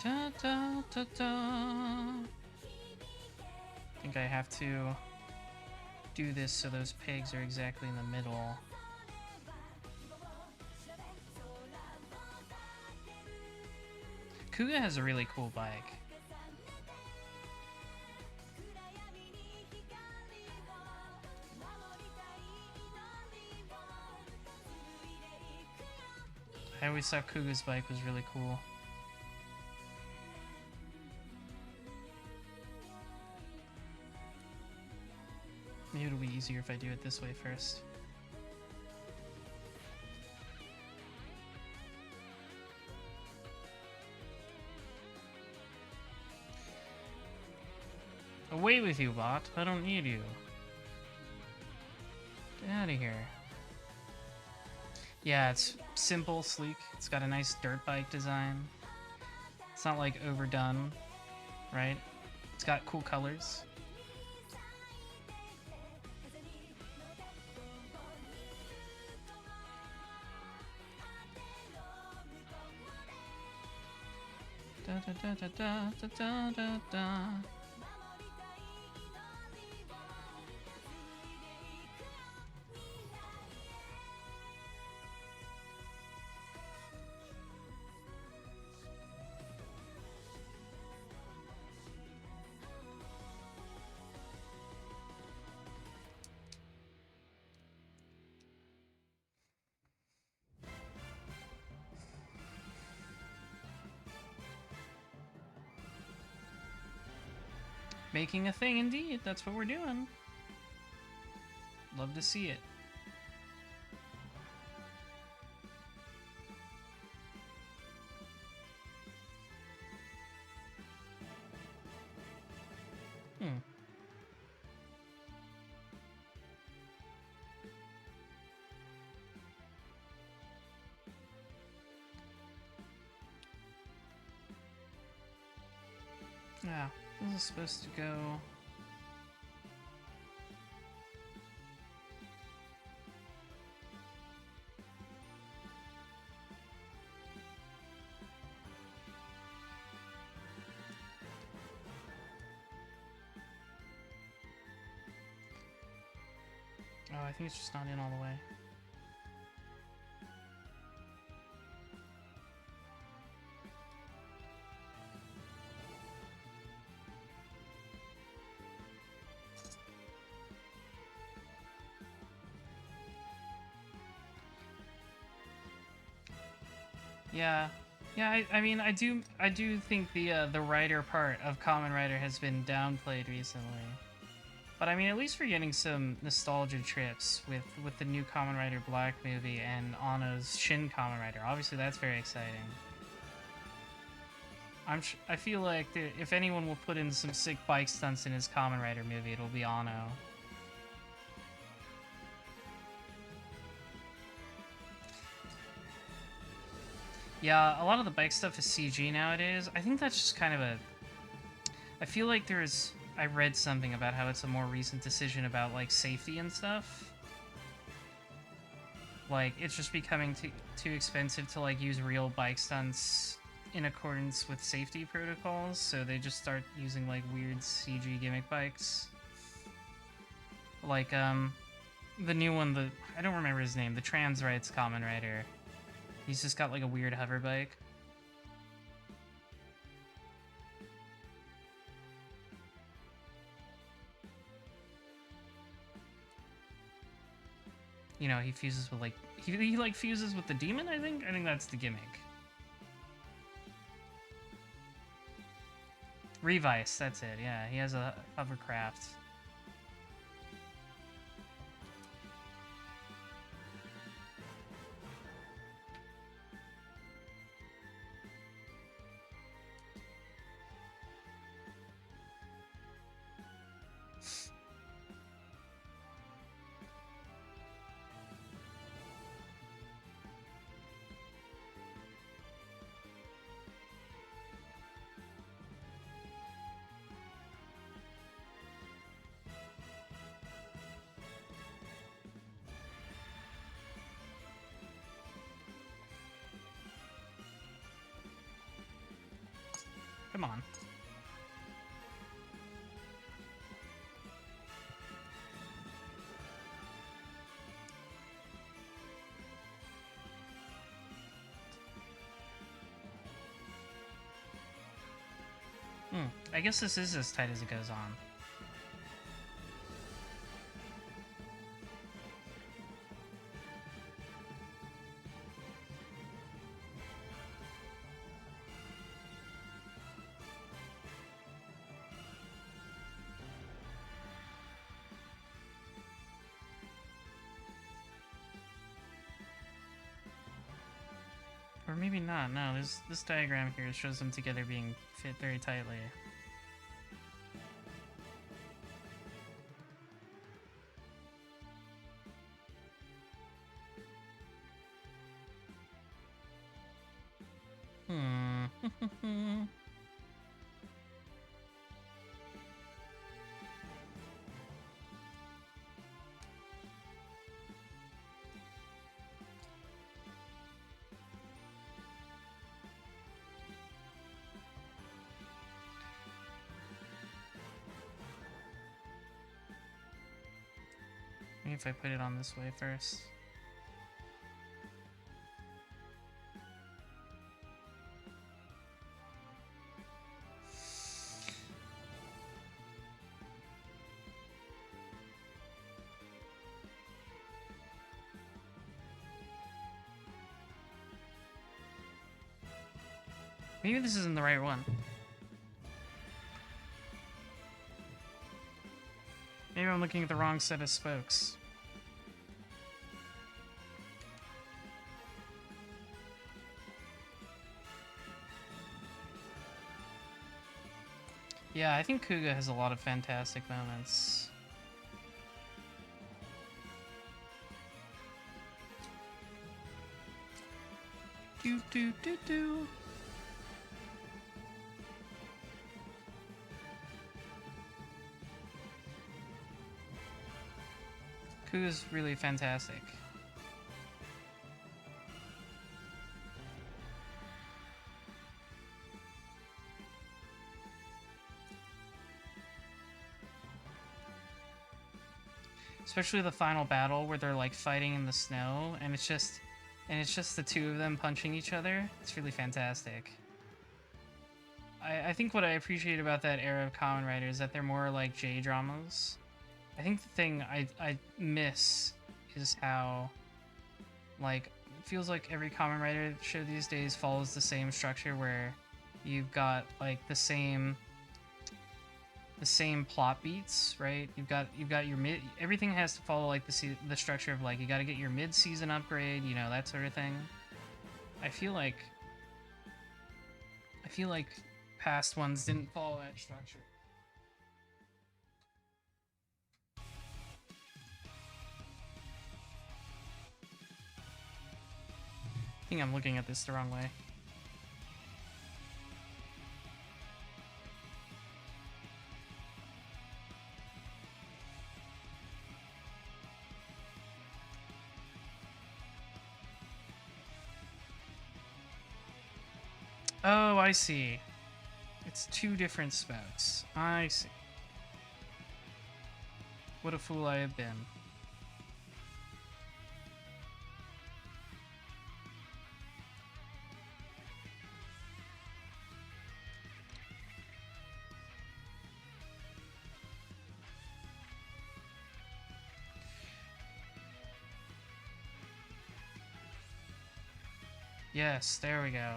Da, da, da, da. I think I have to do this so those pegs are exactly in the middle. Kuuga has a really cool bike. I always thought Kuuga's bike was really cool. Maybe it'll be easier if I do it this way first. Away with you, bot. I don't need you. Get out of here. Yeah, it's simple, sleek. It's got a nice dirt bike design. It's not like overdone, right? It's got cool colors. Da da da da da da da da. Making a thing indeed, that's what we're doing. Love to see it. Yeah, this is supposed to go... Oh, I think it's just not in all the way. Yeah, I mean, I do think the writer part of Kamen Rider has been downplayed recently. But I mean, at least we're getting some nostalgia trips with the new Kamen Rider Black movie and Anno's Shin Kamen Rider. Obviously, that's very exciting. I feel like if anyone will put in some sick bike stunts in his Kamen Rider movie, it'll be Anno. Yeah, a lot of the bike stuff is CG nowadays. I think that's just kind of a... I feel like I read something about how it's a more recent decision about, like, safety and stuff. Like, it's just becoming too expensive to, like, use real bike stunts in accordance with safety protocols, so they just start using, like, weird CG gimmick bikes. Like, the new one, I don't remember his name, the trans rights Kamen Rider. He's just got, like, a weird hover bike. You know, he fuses with, like... He like, fuses with the demon, I think? I think that's the gimmick. Revice, that's it, yeah. He has a hovercraft. Come on. I guess this is as tight as it goes on. Or maybe not. No, this diagram here shows them together being fit very tightly. Maybe if I put it on this way first. Maybe this isn't the right one. Maybe I'm looking at the wrong set of spokes. Yeah, I think Kuuga has a lot of fantastic moments. Do do do do. Kuuga's really fantastic. Especially the final battle where they're like fighting in the snow and it's just the two of them punching each other. It's really fantastic. I think what I appreciate about that era of Kamen Rider is that they're more like J-dramas. I think the thing I miss is how, like, it feels like every Kamen Rider show these days follows the same structure where you've got like the same plot beats, right? You've got your mid. Everything has to follow like the structure of like you got to get your mid-season upgrade, you know, that sort of thing. I feel like past ones didn't follow that structure. I think I'm looking at this the wrong way. Oh, I see. It's two different spouts. I see. What a fool I have been. Yes, there we go.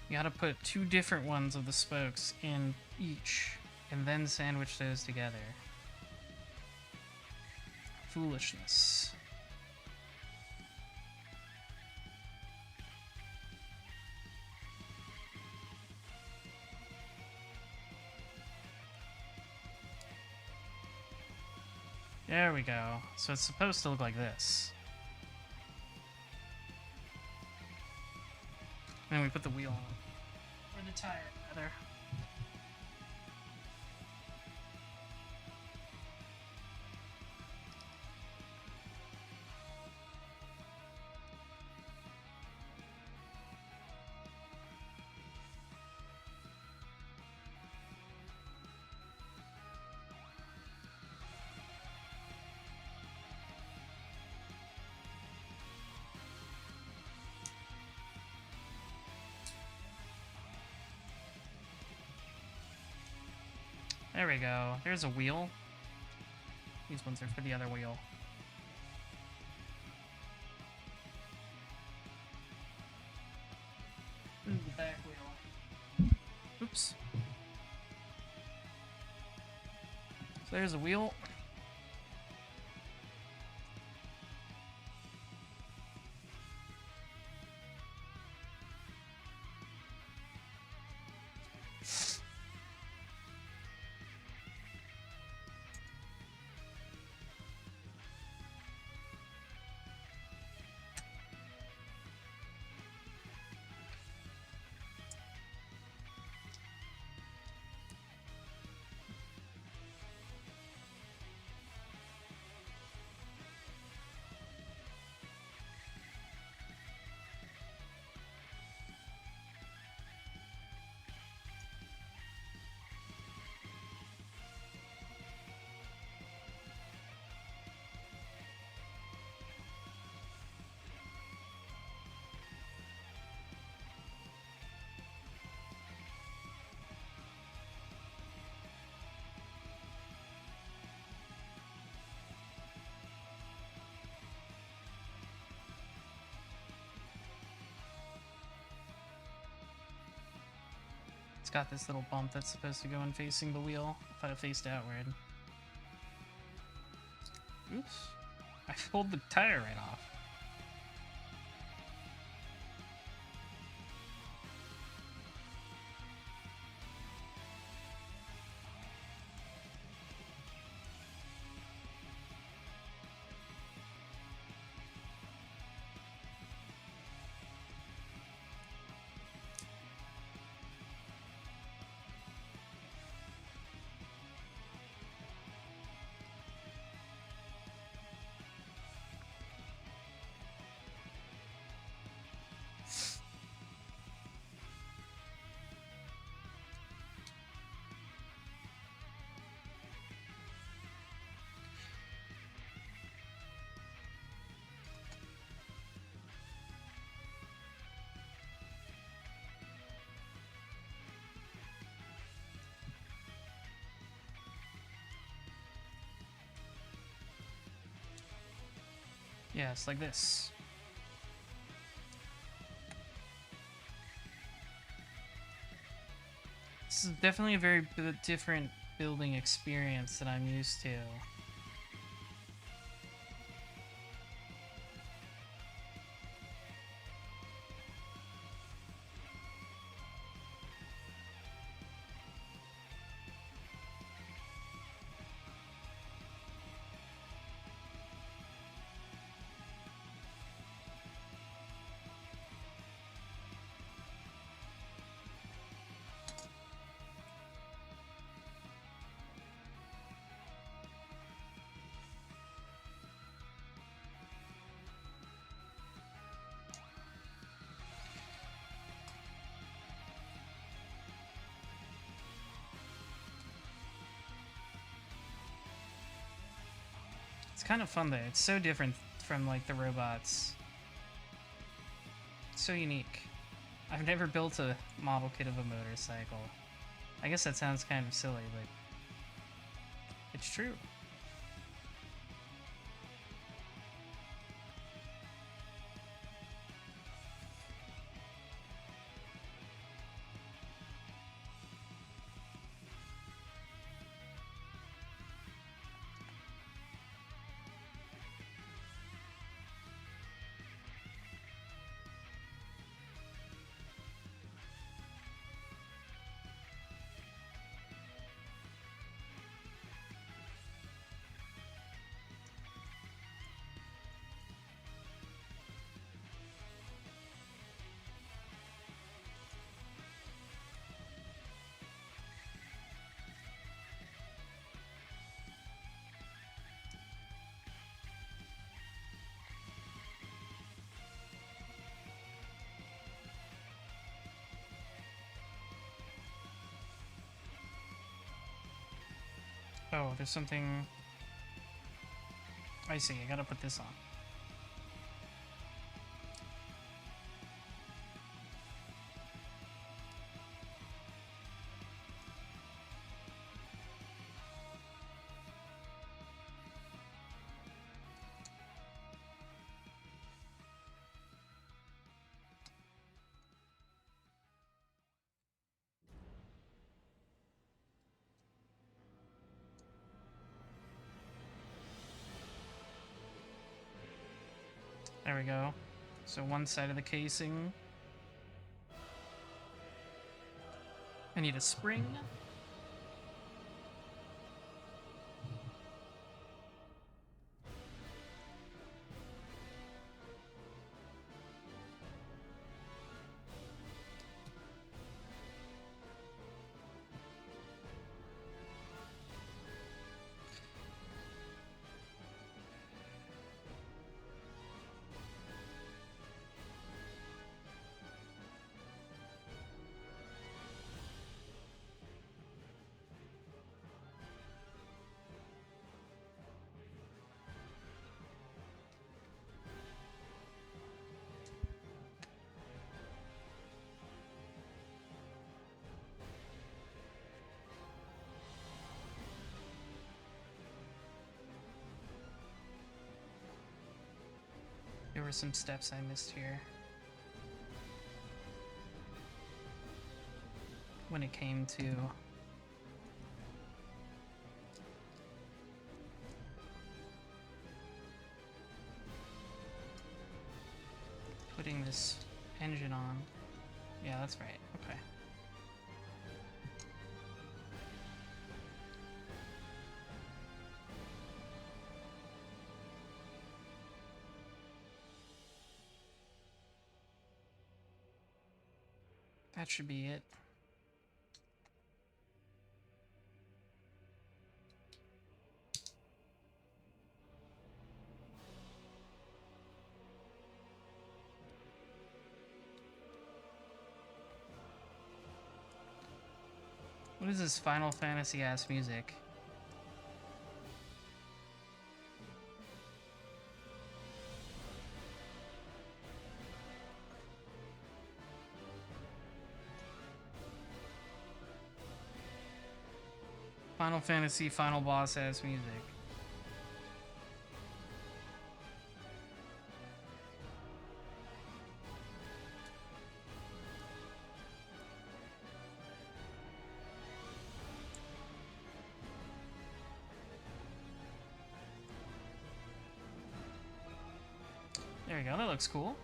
You gotta put two different ones of the spokes in each, and then sandwich those together. Foolishness. There we go. So it's supposed to look like this. And then we put the wheel on. Or the tire, rather. There we go. There's a wheel. These ones are for the other wheel. This is the back wheel. Oops. So there's a wheel. It's got this little bump that's supposed to go in facing the wheel. I thought it faced outward. Oops. I pulled the tire right off. Yeah, it's like this. This is definitely a very different building experience than I'm used to. It's kind of fun though. It's so different from like the robots. It's so unique. I've never built a model kit of a motorcycle. I guess that sounds kind of silly, but it's true. Oh, there's something... I see, I gotta put this on. There we go. So one side of the casing. I need a spring. There were some steps I missed here. When it came to putting this engine on. Yeah, that's right. Okay. That should be it. What is this Final Fantasy ass music? Final Fantasy final boss ass music. There we go, that looks cool.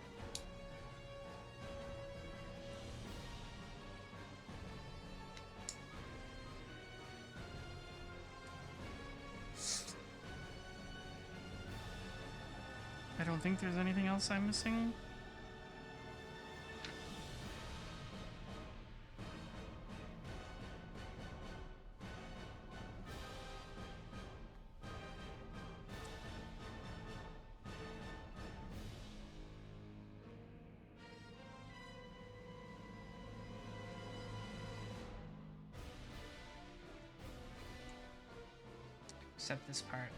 I don't think there's anything else I'm missing. Except this part.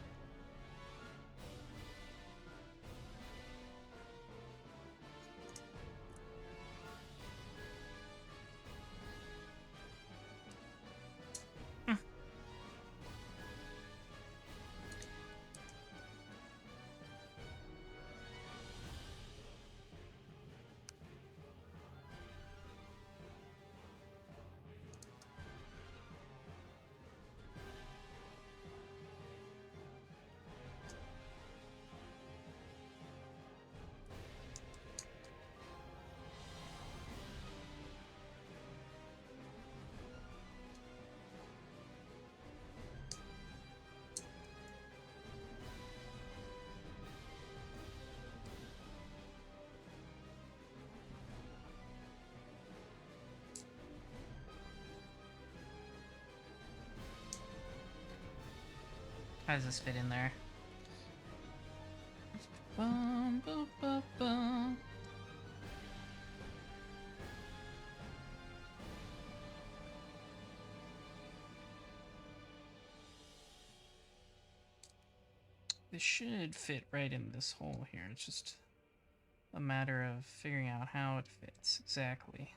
How does this fit in there? Bum, bum, bum, bum. This should fit right in this hole here. It's just a matter of figuring out how it fits exactly.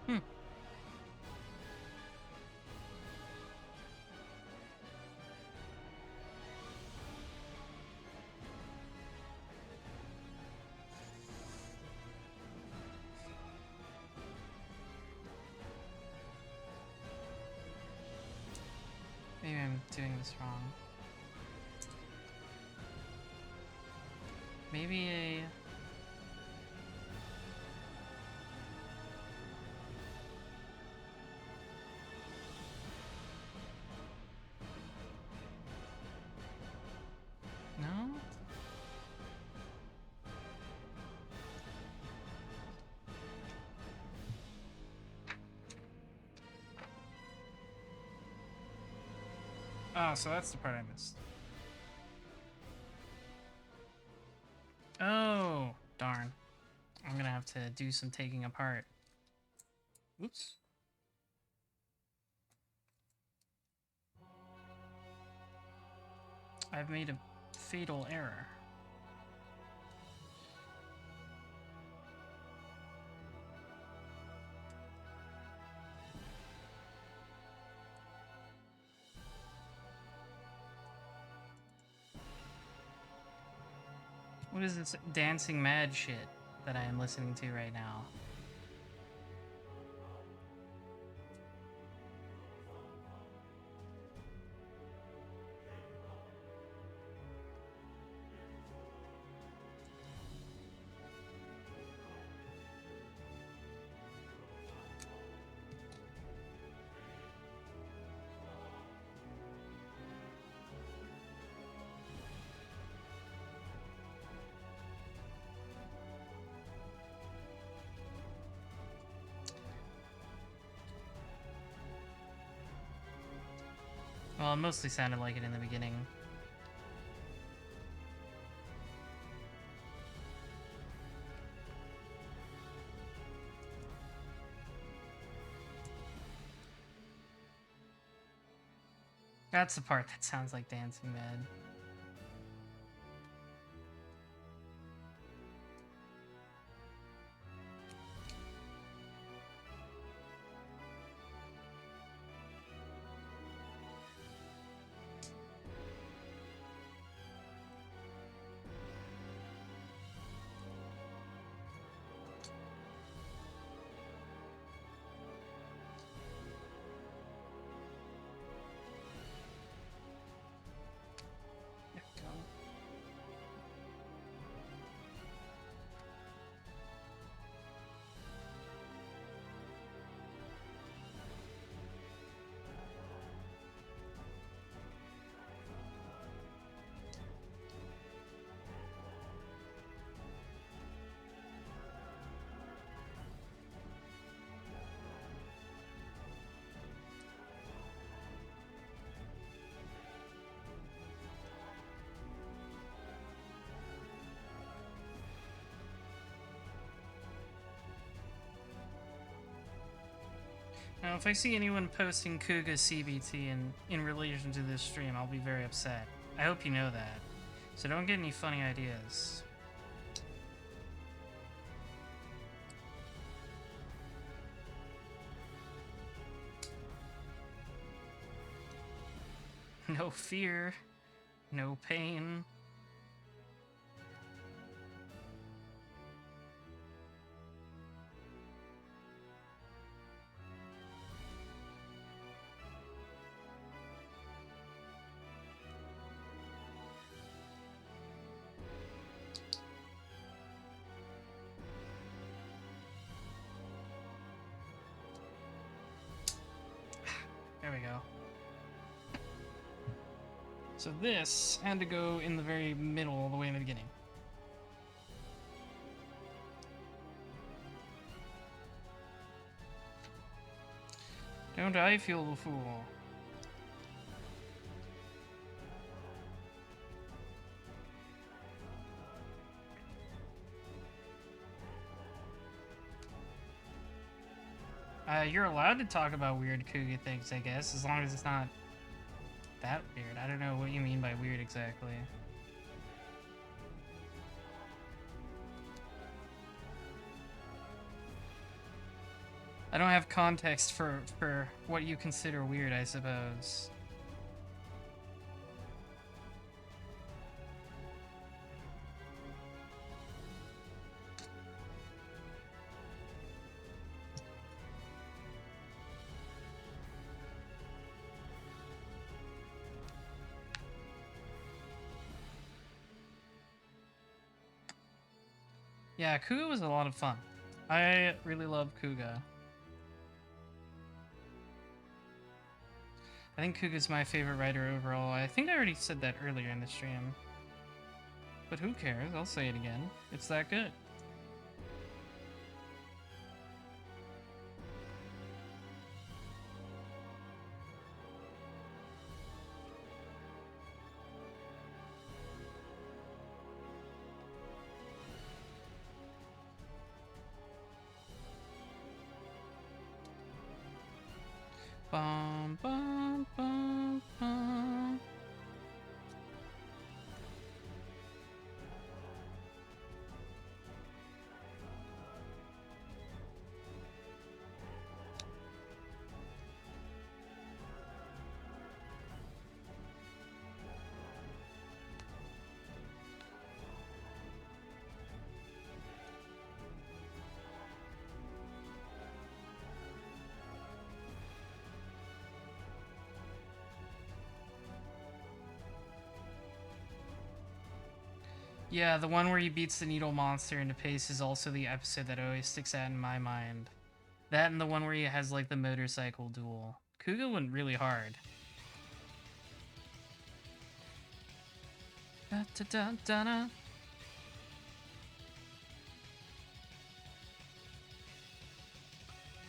Hmm. Maybe I'm doing this wrong. Maybe a... No? Oh, so that's the part I missed. Oh, darn. I'm gonna have to do some taking apart. Oops. I've made a fatal error. What is this dancing mad shit that I am listening to right now? Well, it mostly sounded like it in the beginning. That's the part that sounds like Dancing Mad. There we go. Now, if I see anyone posting Kuuga CBT in relation to this stream, I'll be very upset. I hope you know that. So don't get any funny ideas. No fear, no pain. There we go. So this had to go in the very middle, all the way in the beginning. Don't I feel the fool? You're allowed to talk about weird Kuuga things, I guess, as long as it's not that weird. I don't know what you mean by weird exactly. I don't have context for what you consider weird, I suppose. Yeah, Kuuga was a lot of fun. I really love Kuuga. I think Kuga's my favorite writer overall. I think I already said that earlier in the stream. But who cares? I'll say it again. It's that good. Bum, bum, bum, bum. Yeah, the one where he beats the needle monster into pace is also the episode that always sticks out in my mind. That and the one where he has like the motorcycle duel. Kuuga went really hard. Da, da, da, da, da.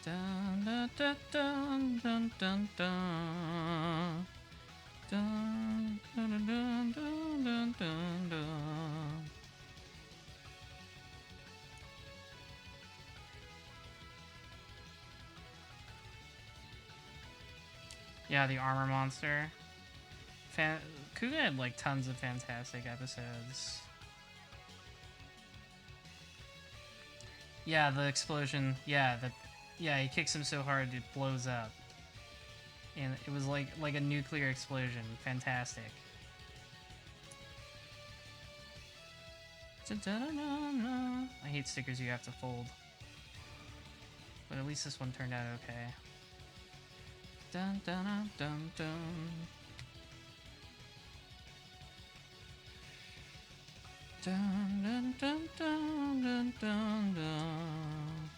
Dun, dun, dun, dun, dun, dun, dun. Dun, dun, dun, dun, dun, dun, dun. Yeah, the armor monster. Kuuga had like tons of fantastic episodes. Yeah, the explosion. Yeah, he kicks him so hard it blows up. And it was like a nuclear explosion. Fantastic. I hate stickers you have to fold. But at least this one turned out okay. Dun dun dun dun dun. Dun dun dun dun dun dun dun.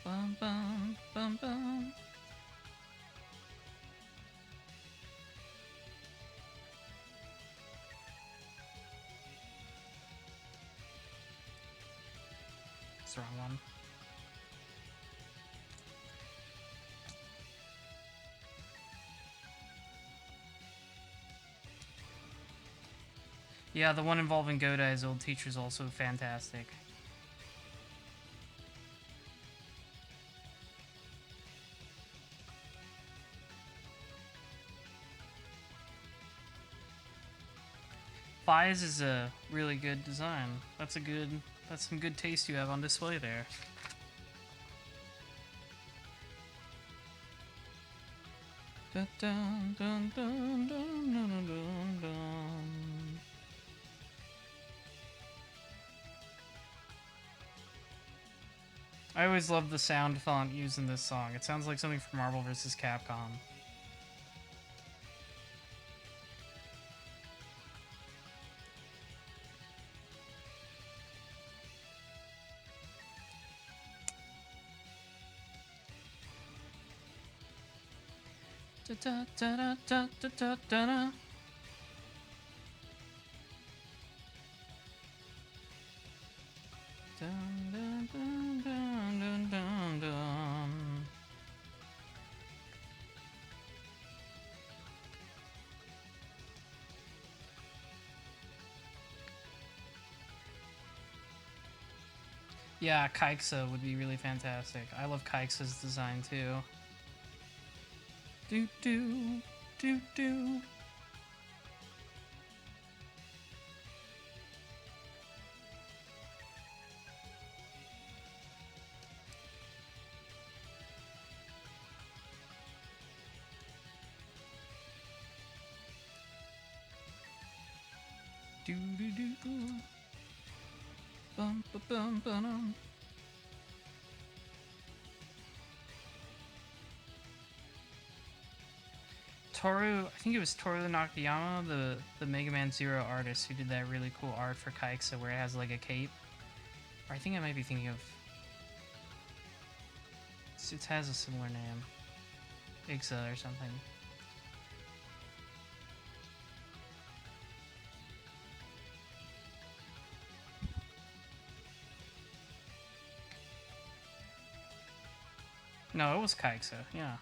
Bum bum bum bum. It's the wrong one. Yeah, the one involving Godai's old teacher is also fantastic. Fies is a really good design. That's some good taste you have on display there. Dun, dun, dun, dun, dun, dun, dun, dun. I always love the sound font used in this song. It sounds like something from Marvel vs. Capcom. Da da da da da da da da. Dun, dun, dun, dun, dun, dun, dun. Yeah, Kaiksa would be really fantastic. I love Kaiksa's design too. Do do do do. Do do do do. Bum ba bum ba dum. Toru, I think it was Toru Nakayama, the Mega Man Zero artist, who did that really cool art for Kaiksa where it has like a cape. Or I think I might be thinking of. It has a similar name, Igza or something. No, it was Kaiksa, yeah.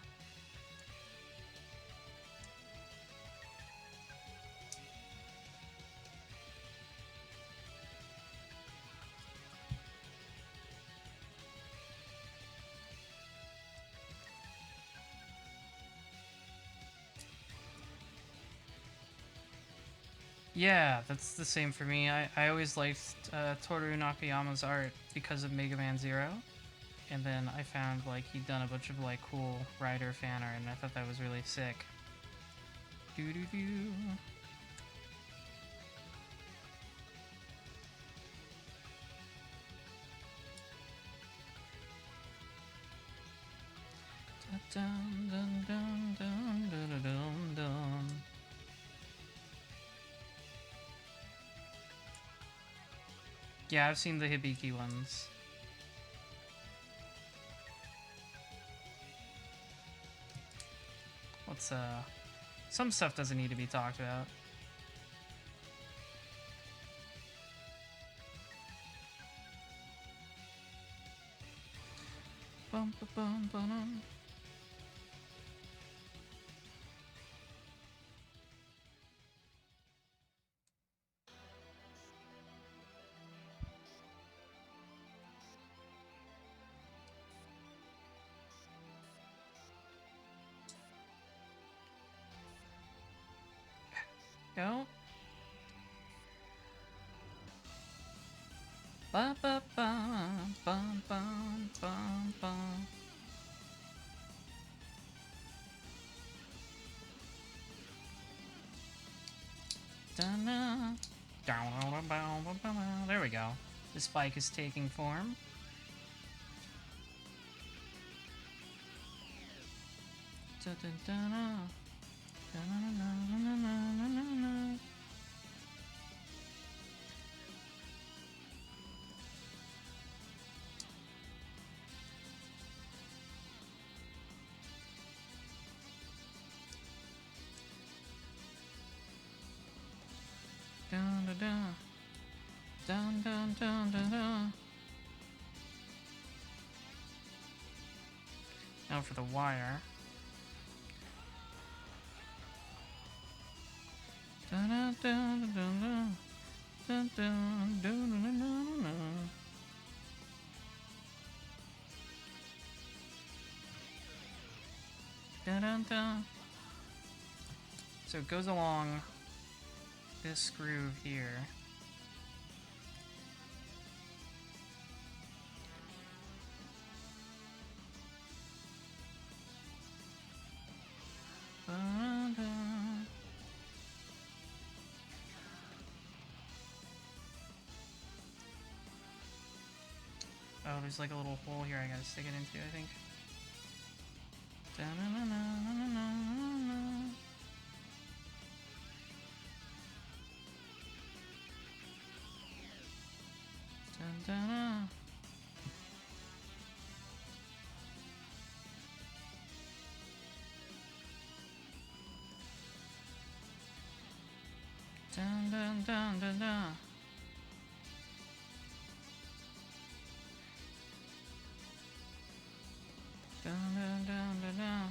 Yeah, that's the same for me. I always liked Toru Nakayama's art because of Mega Man Zero. And then I found like he'd done a bunch of like cool Rider fan art, and I thought that was really sick. Doo doo doo. Dun, dun, dun, dun, dun, dun, dun. Yeah, I've seen the Hibiki ones. What's some stuff doesn't need to be talked about. Bum ba bum ba dum. Go. Ba ba ba bum bum bum bum. Da-na. There we go. The spike is taking form. Da-da-da-na. Da-na-na-na-na-na-na-na. Dun dun dun. Dun dun dun dun dun. Now for the wire. Dun dun dun dun dun. Dun dun dun dun dun dun. Dun dun dun. So it goes along this groove here. Dun-dun. Oh, there's like a little hole here I gotta stick it into, I think. Da-na-na-na-na-na-na-na. Dun-dun-na. Dun dun dun dun dun. Dun dun dun dun dun.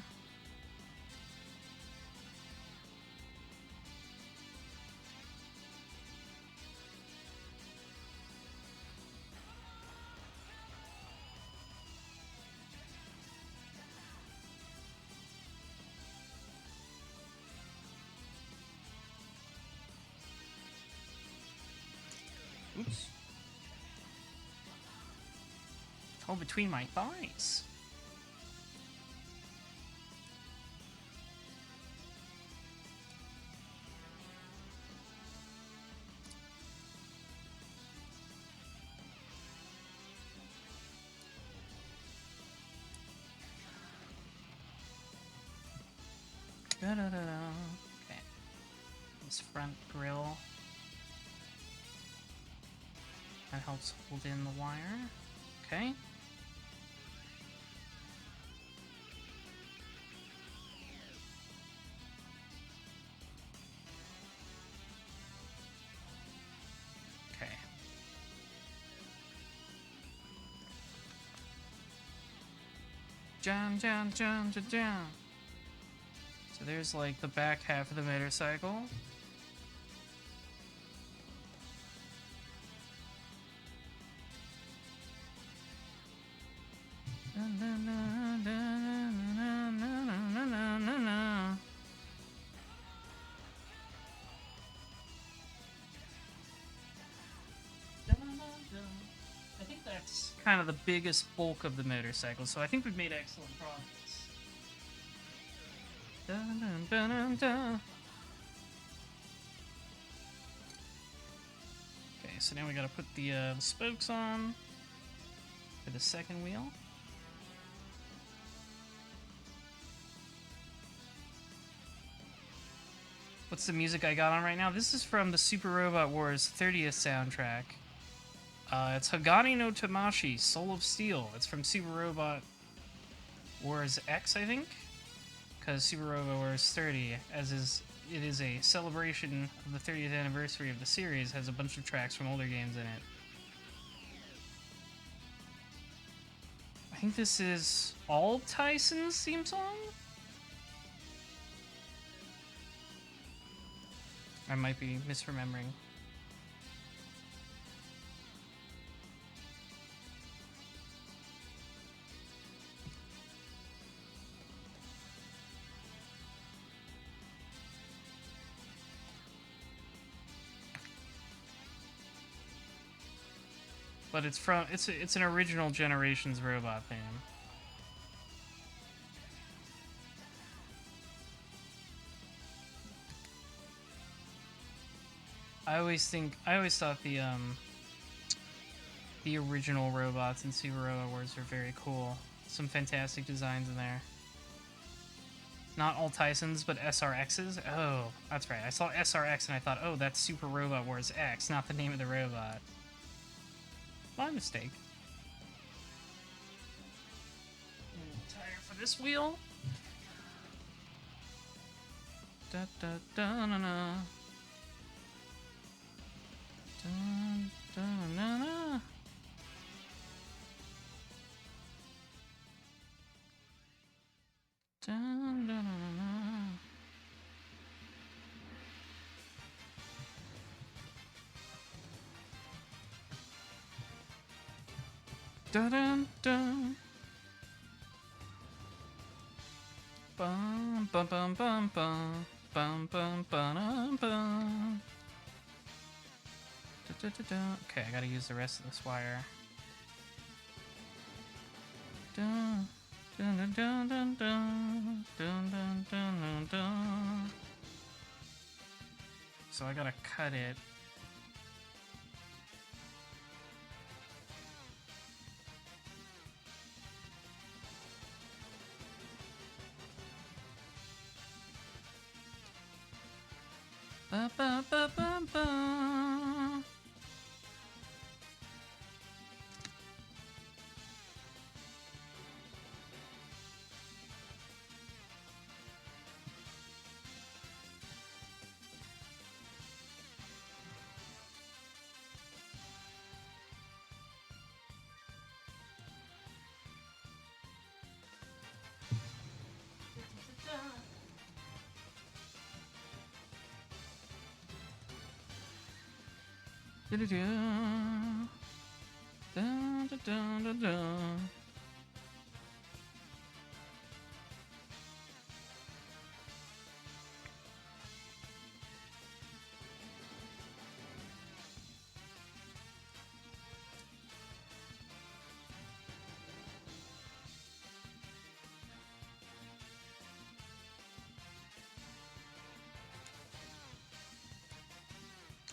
Oh, between my thighs. Da-da-da-da. Okay. This front grill. That helps hold in the wire. Okay. Okay. Jam, jam, jam, jam, jam. So there's like the back half of the motorcycle. I think that's kind of the biggest bulk of the motorcycle, so I think we've made excellent progress. Dun, dun, dun, dun, dun. Okay, so now we gotta put the spokes on for the second wheel. What's the music I got on right now? This is from the Super Robot Wars 30th soundtrack. It's Hagani no Tamashi, Soul of Steel. It's from Super Robot Wars X, I think? Because Super Robot Wars 30, it is a celebration of the 30th anniversary of the series, has a bunch of tracks from older games in it. I think this is all Tyson's theme song? I might be misremembering. But it's an original Generations robot theme. I always thought the original robots in Super Robot Wars were very cool. Some fantastic designs in there. Not all Tysons, but SRXs. Oh, that's right. I saw SRX and I thought, oh, that's Super Robot Wars X, not the name of the robot. My mistake. Tire for this wheel. Da da da na na. Dun, dun, na, na. Dun, dun, na, na. Dun, dun, dun. Bum, bum, bum, bum, bum. Bum, bum, bum, bum. Da, da, da, da. Okay, I gotta use the rest of this wire. Dun, dun, dun, dun, dun, dun, dun, dun, dun, dun. So I gotta cut it. Ba, ba, ba, ba, ba. Da-da-da. Da-da-da-da-da.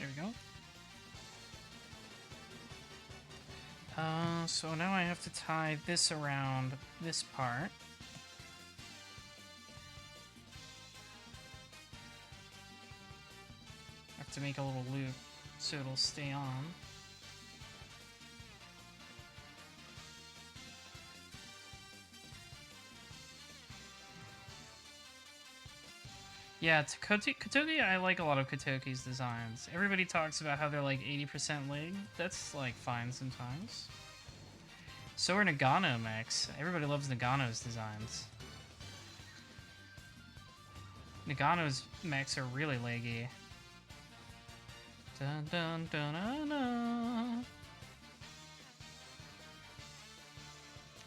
There we go. So now I have to tie this around this part. I have to make a little loop so it'll stay on. Yeah, Kotogi, I like a lot of Kotogi's designs. Everybody talks about how they're like 80% leg. That's like fine sometimes. So are Nagano mechs. Everybody loves Nagano's designs. Nagano's mechs are really leggy. Dun dun dun dun dun.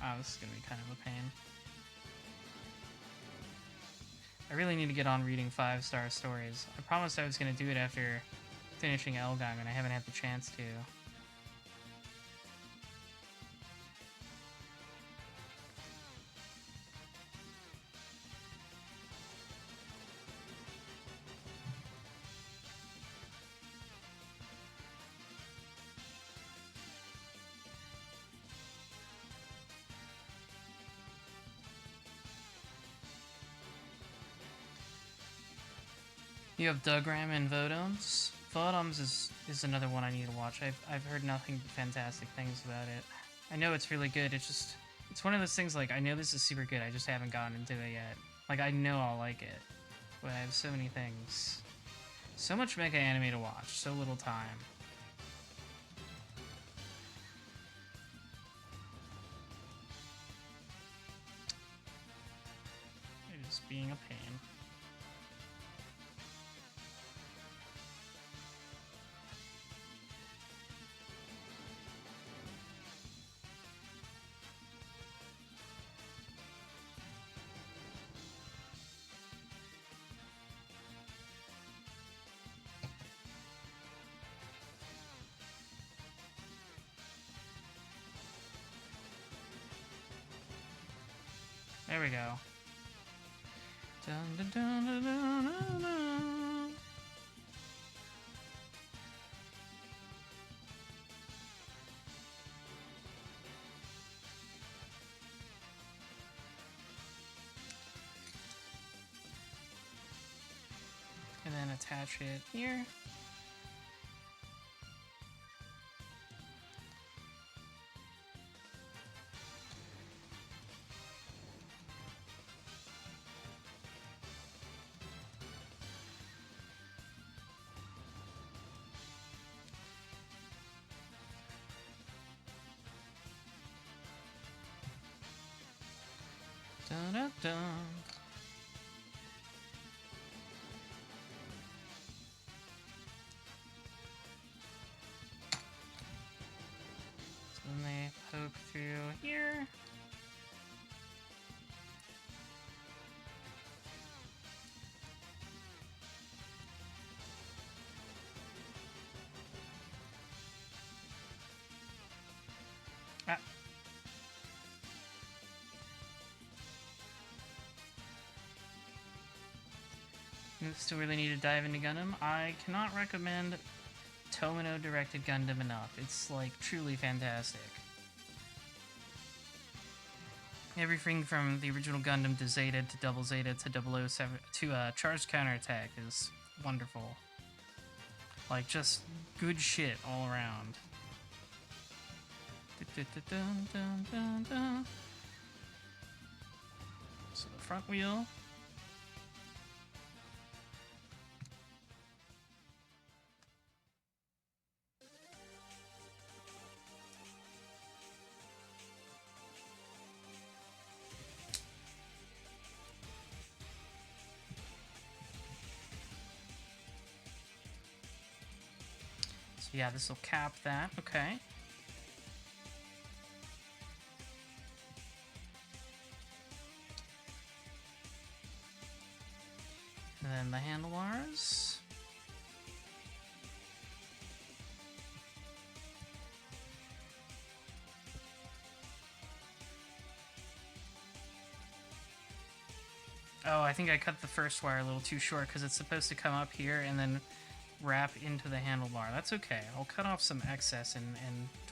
Oh, this is gonna be kind of a pain. I really need to get on reading 5-star stories. I promised I was going to do it after finishing Elgang, and I haven't had the chance to. You have Dugram and Vodoms. Vodoms is another one I need to watch. I've heard nothing but fantastic things about it. I know it's really good. It's one of those things like I know this is super good. I just haven't gotten into it yet. Like I know I'll like it, but I have so many things, so much mecha anime to watch, so little time. It is being a pain. There we go. Dun, dun, dun, dun, dun, dun, dun. And then attach it here. Dun, dun, dun. So then they poke through here. Ah. You still really need to dive into Gundam. I cannot recommend Tomino directed Gundam enough. It's like truly fantastic. Everything from the original Gundam to Zeta to Double Zeta to 007 to Charged Counterattack is wonderful. Like just good shit all around. So the front wheel. So yeah, this will cap that. Okay. And then the handlebars. Oh, I think I cut the first wire a little too short because it's supposed to come up here and then wrap into the handlebar. That's okay. I'll cut off some excess and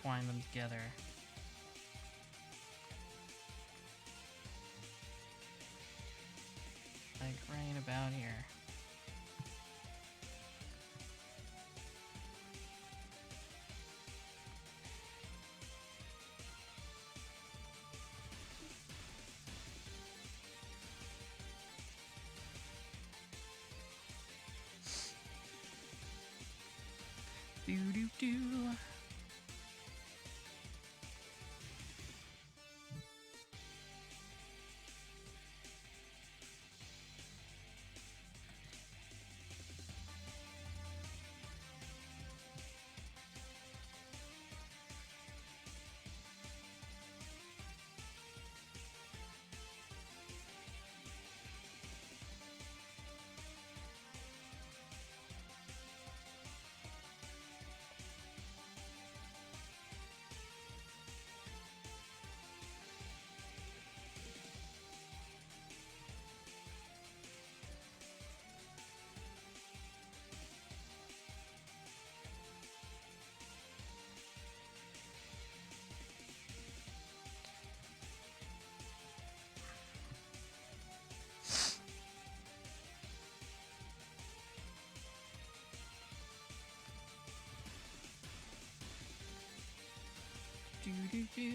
twine them together. Like right about here. Do do do. Do do do.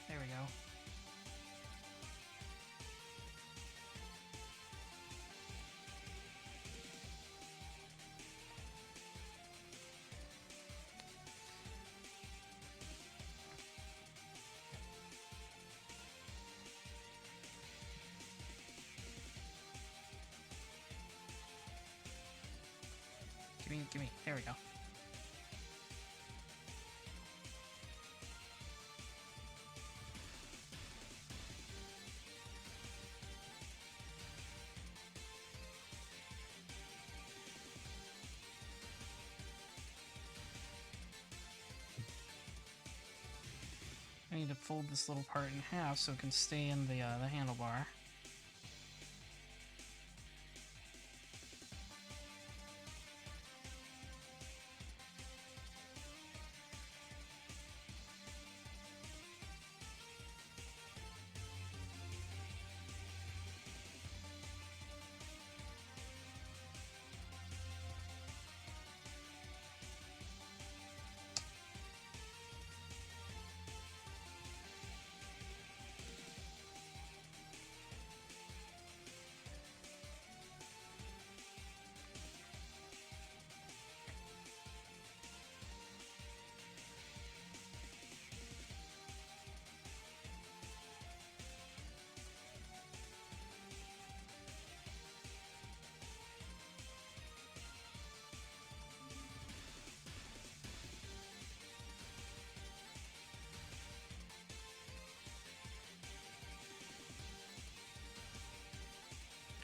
There we go. Gimme. There we go. I need to fold this little part in half so it can stay in the handlebar.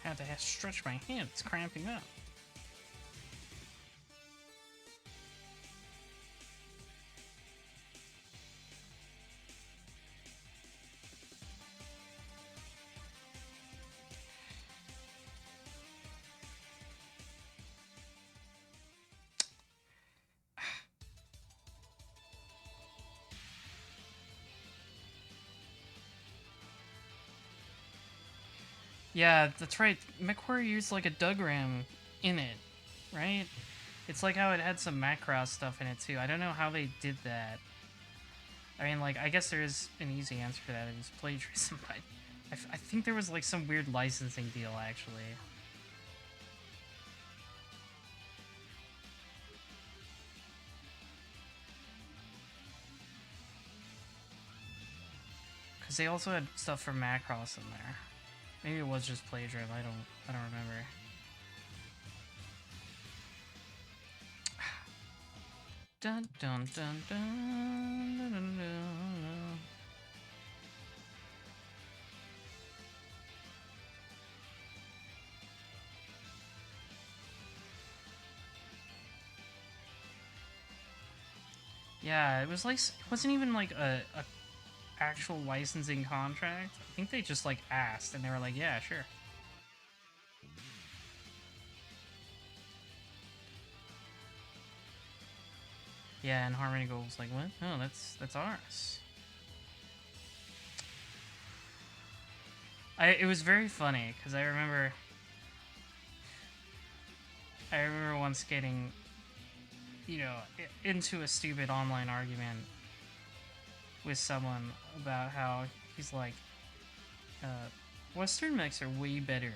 I had to stretch my hand, it's cramping up. Yeah, that's right. MechWarrior used like a Dug Ram in it, right? It's like how it had some Macross stuff in it too. I don't know how they did that. I mean, like, I guess there is an easy answer for that. It was plagiarism, but I think there was like some weird licensing deal actually. Because they also had stuff from Macross in there. Maybe it was just plagiarism. I don't remember. Dun dun dun dun dun dun dun. Yeah, it was like, it wasn't even like a actual licensing contract. I think they just like asked and they were like, yeah, sure. Yeah, and Harmony Gold was like, what? No, that's ours. It was very funny because I remember once getting, you know, into a stupid online argument with someone about how he's like, Western mechs are way better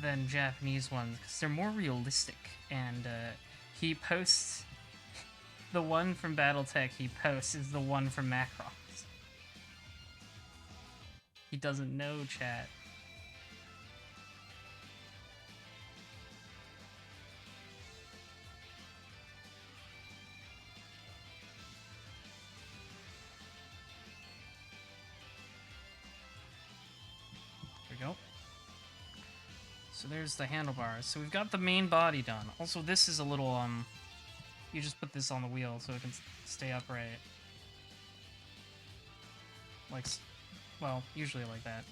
than Japanese ones because they're more realistic. And he posts the one from BattleTech. He posts is the one from Macross. He doesn't know, chat. There we go. So there's the handlebars. So we've got the main body done. Also, this is a little, you just put this on the wheel so it can stay upright. Like, well, usually like that.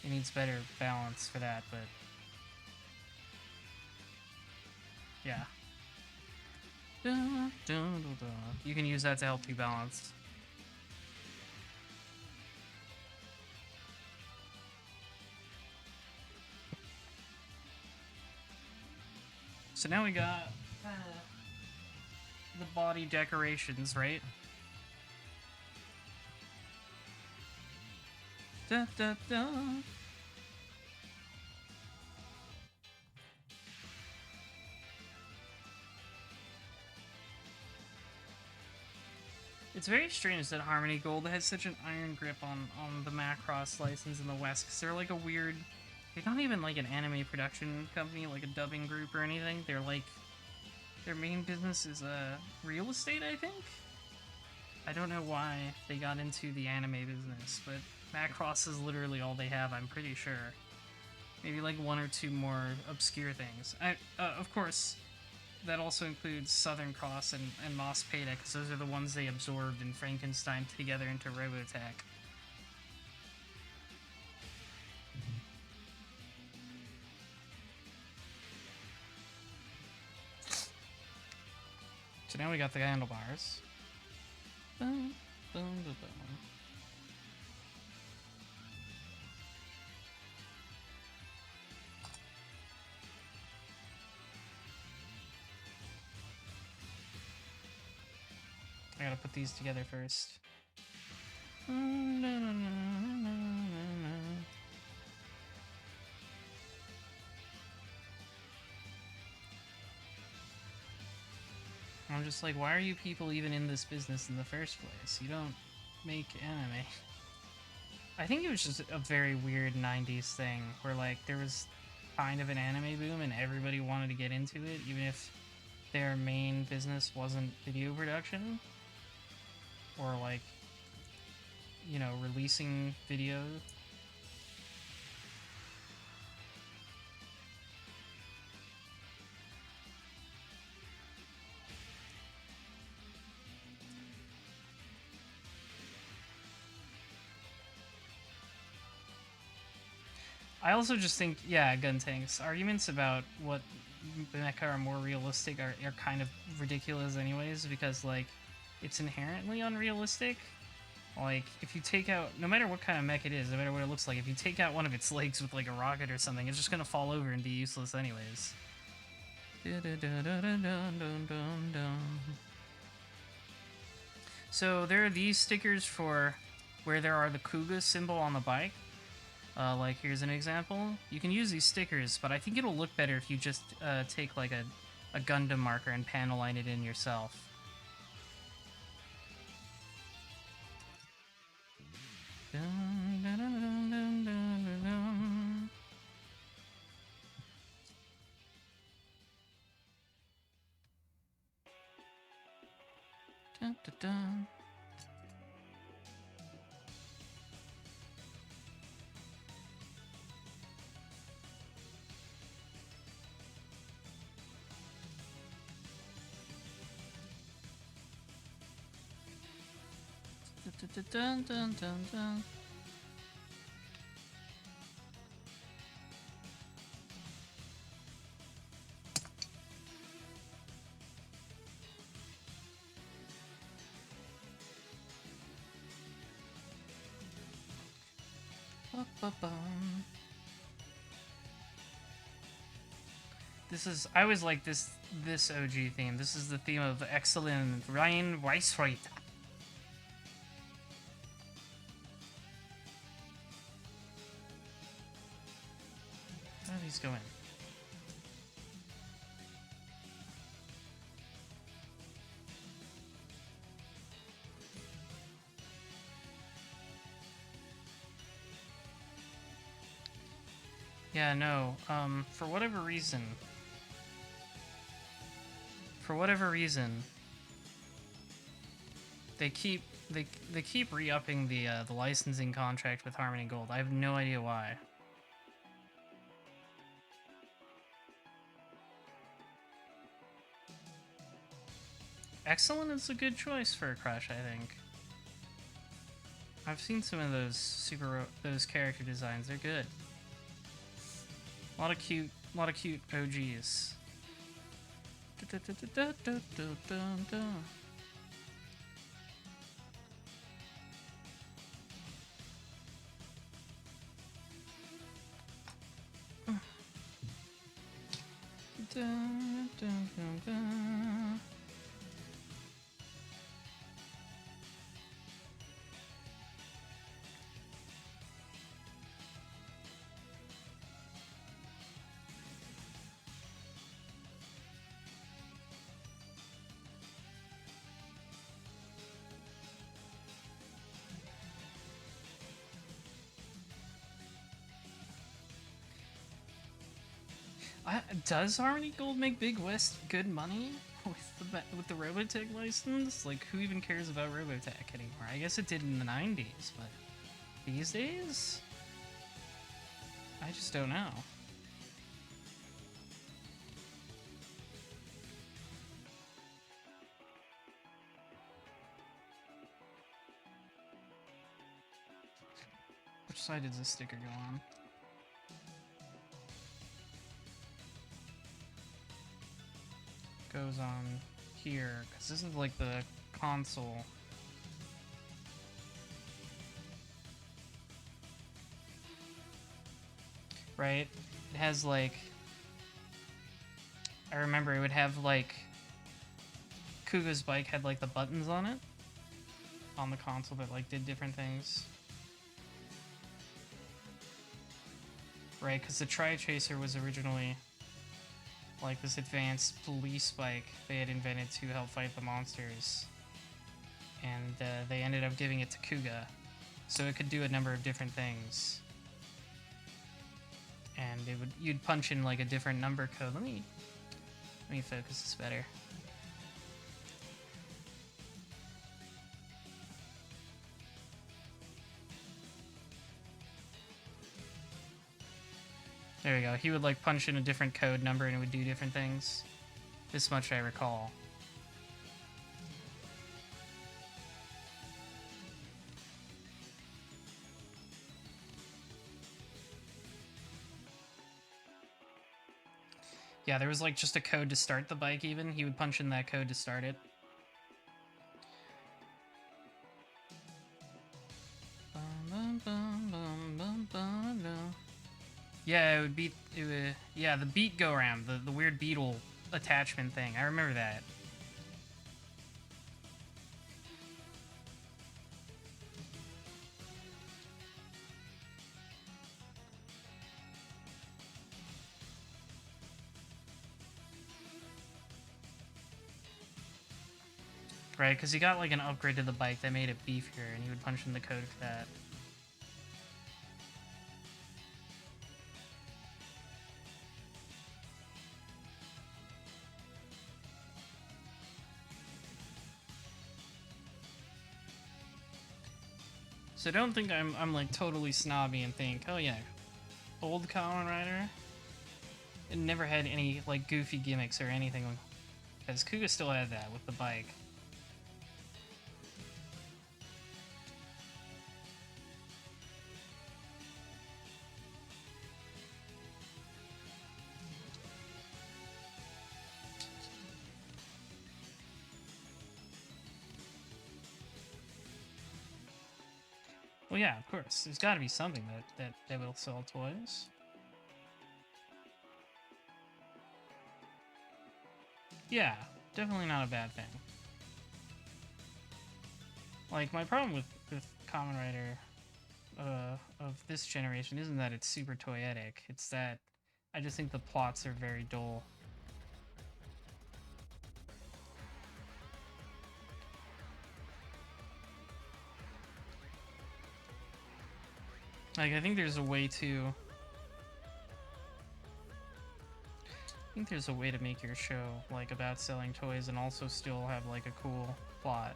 It needs better balance for that, but yeah. You can use that to help you balance. So now we got the body decorations, right? Da, da, da. It's very strange that Harmony Gold has such an iron grip on the Macross license in the West, because they're like a weird... They're not even like an anime production company, like a dubbing group or anything. They're like... Their main business is real estate, I think? I don't know why they got into the anime business, but Macross is literally all they have, I'm pretty sure. Maybe like one or two more obscure things. Of course, that also includes Southern Cross and Moss Peta, because those are the ones they absorbed in Frankenstein together into Robotech. So now we got the handlebars. Boom, boom, boom, boom. I gotta put these together first. I'm just like, why are you people even in this business in the first place? You don't make anime. I think it was just a very weird 90s thing where like there was kind of an anime boom and everybody wanted to get into it, even if their main business wasn't video production or like, you know, releasing video. I also just think, yeah, Guntank's arguments about what mecha are more realistic are kind of ridiculous anyways, because like it's inherently unrealistic. Like, if you take out, no matter what kind of mech it is, no matter what it looks like, if you take out one of its legs with like a rocket or something, it's just gonna fall over and be useless anyways. So there are these stickers for where there are the Kuuga symbol on the bike. Like, here's an example. You can use these stickers, but I think it'll look better if you just take like a Gundam marker and panel line it in yourself. Dun, dun, dun. Dun, dun, dun, dun, dun. Ba-ba-bum. This is, I always like this OG theme. This is the theme of excellent Ryan Weisreit. How do these go in? Yeah, no. For whatever reason, they keep they keep re-upping the licensing contract with Harmony Gold. I have no idea why. Excellent is a good choice for a crush, I think. I've seen some of those character designs. They're good. A lot of cute OGs. Does Harmony Gold make Big West good money with the Robotech license? Like, who even cares about Robotech anymore? I guess it did in the 90s, but these days? I just don't know. Which side does this sticker go on? Goes on here, because this is like the console. Right? It has like... I remember it would have like... Kuuga's bike had like the buttons on it. On the console that like did different things. Right, because the Trychaser was originally like this advanced police bike they had invented to help fight the monsters. And they ended up giving it to Kuuga. So it could do a number of different things. And you'd punch in like a different number code. Let me focus this better. There we go. He would like punch in a different code number and it would do different things. This much I recall. Yeah, there was like just a code to start the bike even. He would punch in that code to start it. Yeah, yeah, the beat go around, the weird beetle attachment thing. I remember that. Right, because he got like an upgrade to the bike that made it beefier, and he would punch in the code for that. So don't think I'm like totally snobby and think, oh yeah, old Kamen Rider. It never had any like goofy gimmicks or anything, because Kuuga still had that with the bike. Well, yeah, of course. There's got to be something that will sell toys. Yeah, definitely not a bad thing. Like, my problem with Kamen Rider of this generation isn't that it's super toyetic. It's that I just think the plots are very dull. Like, I think there's a way to... I think there's a way to make your show, like, about selling toys and also still have, like, a cool plot.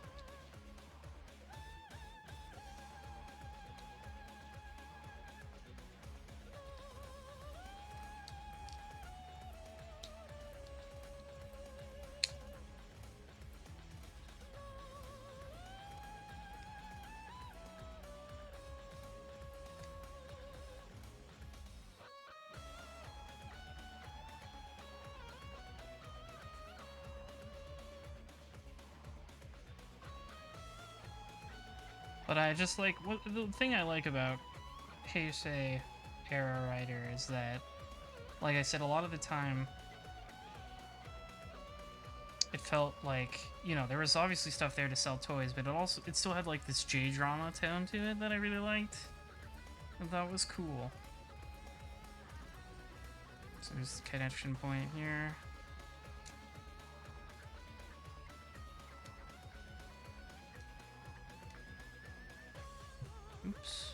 But I just like the thing I like about Heisei era writer is that, like I said, a lot of the time it felt like, you know, there was obviously stuff there to sell toys, but it still had like this J drama tone to it that I really liked. I thought was cool. So there's the connection point here. Oops.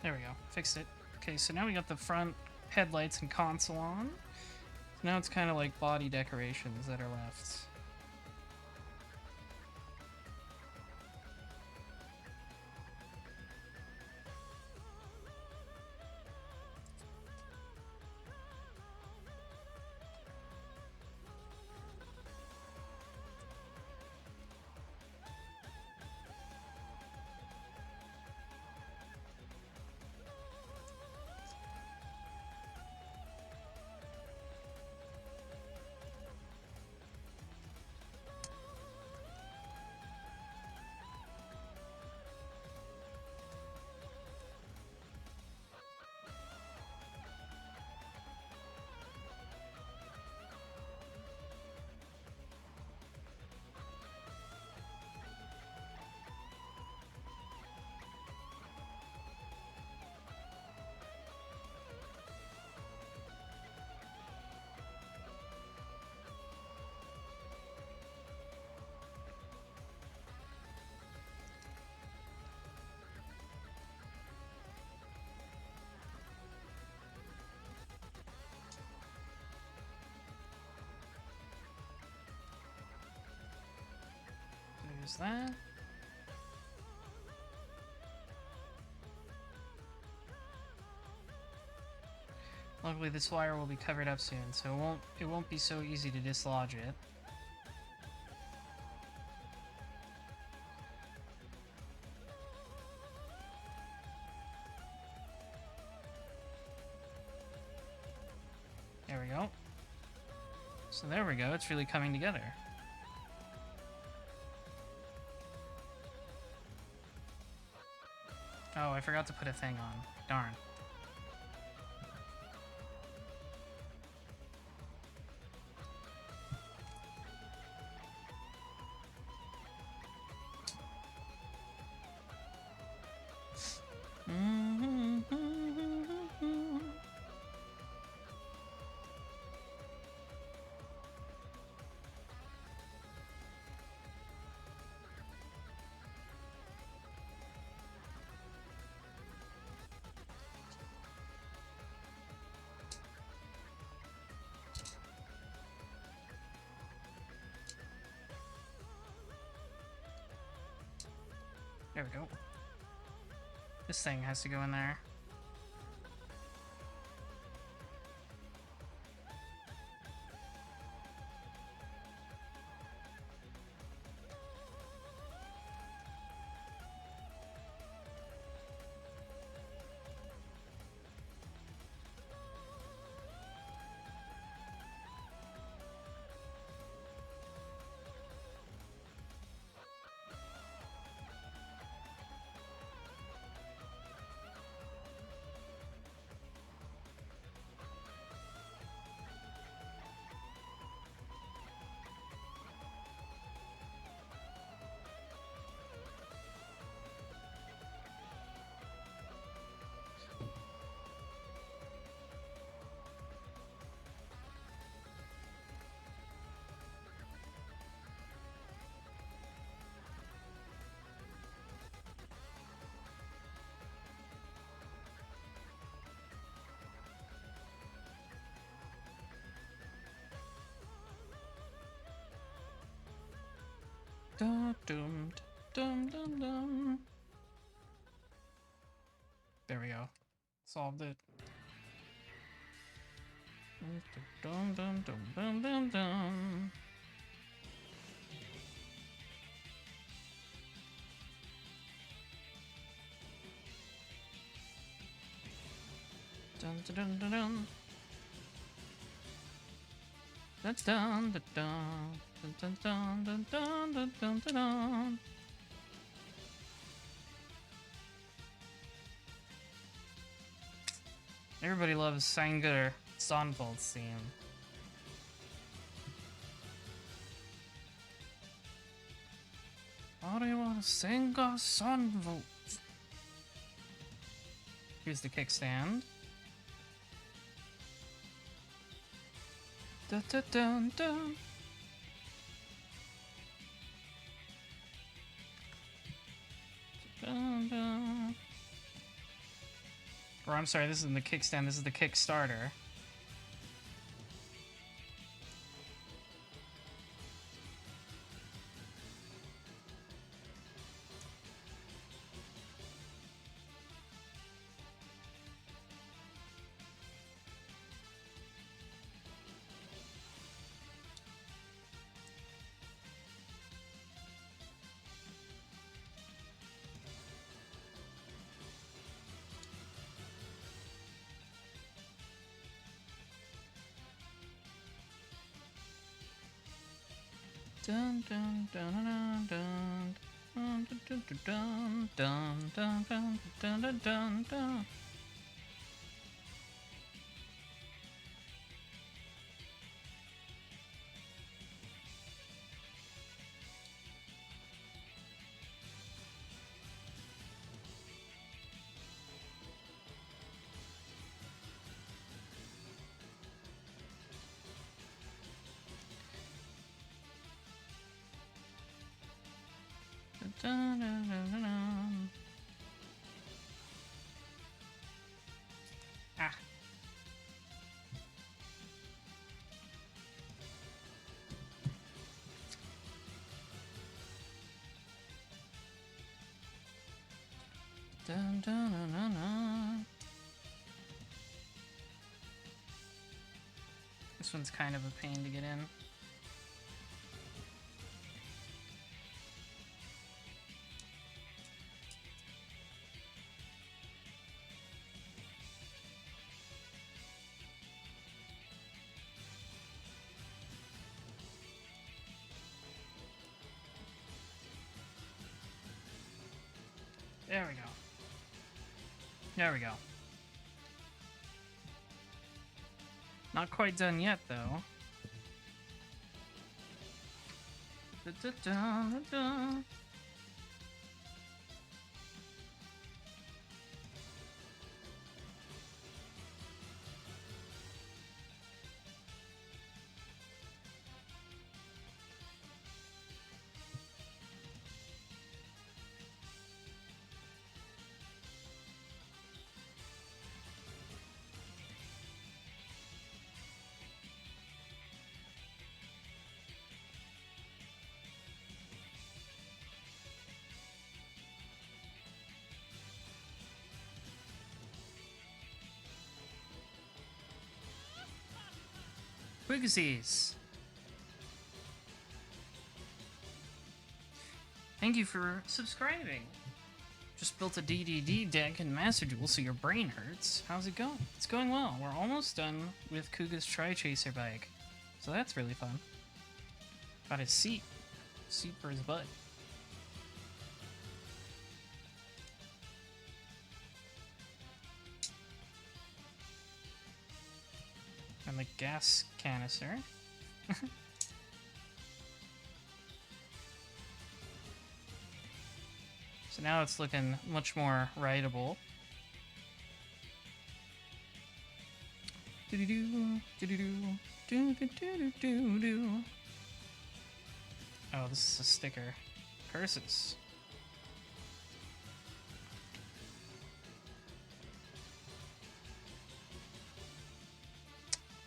There we go. Fixed it. Okay, so now we got the front headlights and console on. So now it's kind of like body decorations that are left. There's that. Luckily, this wire will be covered up soon, so it won't be so easy to dislodge it. So there we go, it's really coming together. Oh, I forgot to put a thing on. Darn. There we go. This thing has to go in there. Dum dum dum dum dum. There we go. Solved it. Dum dum dum dum dum dum. Dun dun dun dun dun. Dun dun dun dun dun dun dun dun dun dun dun dun. Everybody loves Sanger Sonvold's theme. How do you want to sing a Sonvold? Here's the kickstand. Dun dun dun dun. Dun, dun. Or I'm sorry, this isn't the kickstand, this is the Kickstarter. Dun dun dun dun dun dun dun dun dun dun dun dun dun dun dun. Dun, dun, dun, dun, dun. Ah. Dun, dun, dun, dun, dun. This one's kind of a pain to get in. There we go. There we go. Not quite done yet, though. Da, da, da, da, da. Quigsies. Thank you for subscribing. Just built a DDD deck in Master Duel so your brain hurts. How's it going? It's going well. We're almost done with Kuuga's Trychaser bike. So that's really fun. Got his seat. Seat for his butt. And the gas canister. So now it's looking much more rideable. Do-do-do, do-do-do, do-do-do-do-do-do. Oh, this is a sticker. Curses.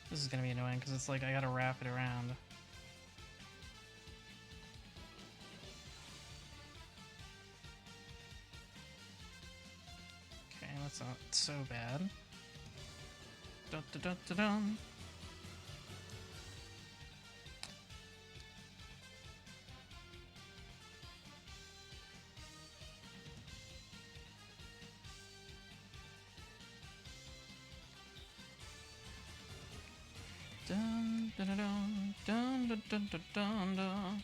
This is gonna be annoying because it's like I gotta wrap it around. Okay, that's not so bad. Dun, dun, dun, dun, dun. Dun, dun, dun, dun, dun, dun, dun, dun, dun.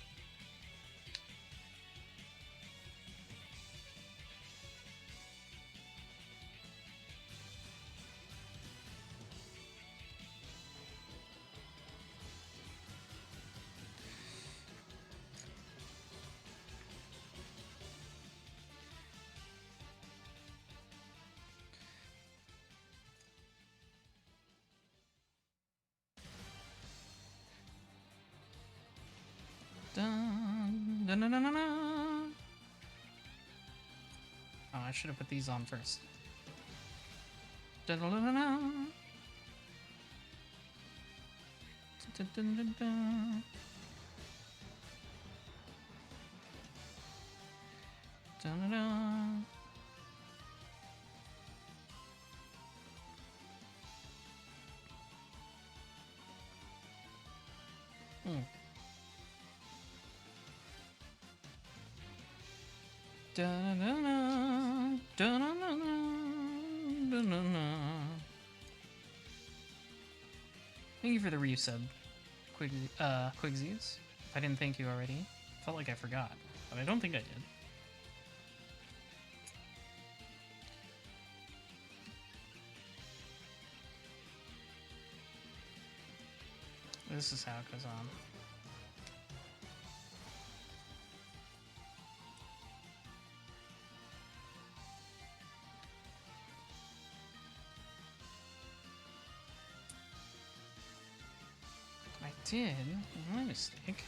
Dun, dun, dun, dun, dun, dun. Oh, I should have put these on first. Dun, dun, dun, dun, dun. Dun, dun, dun, dun. Dun, dun, dun. Da-na-na-na, da-na-na-na, da-na-na. Thank you for the resub, Quigsies. If I didn't thank you already, felt like I forgot, but I don't think I did. This is how it goes on. I did. My mistake.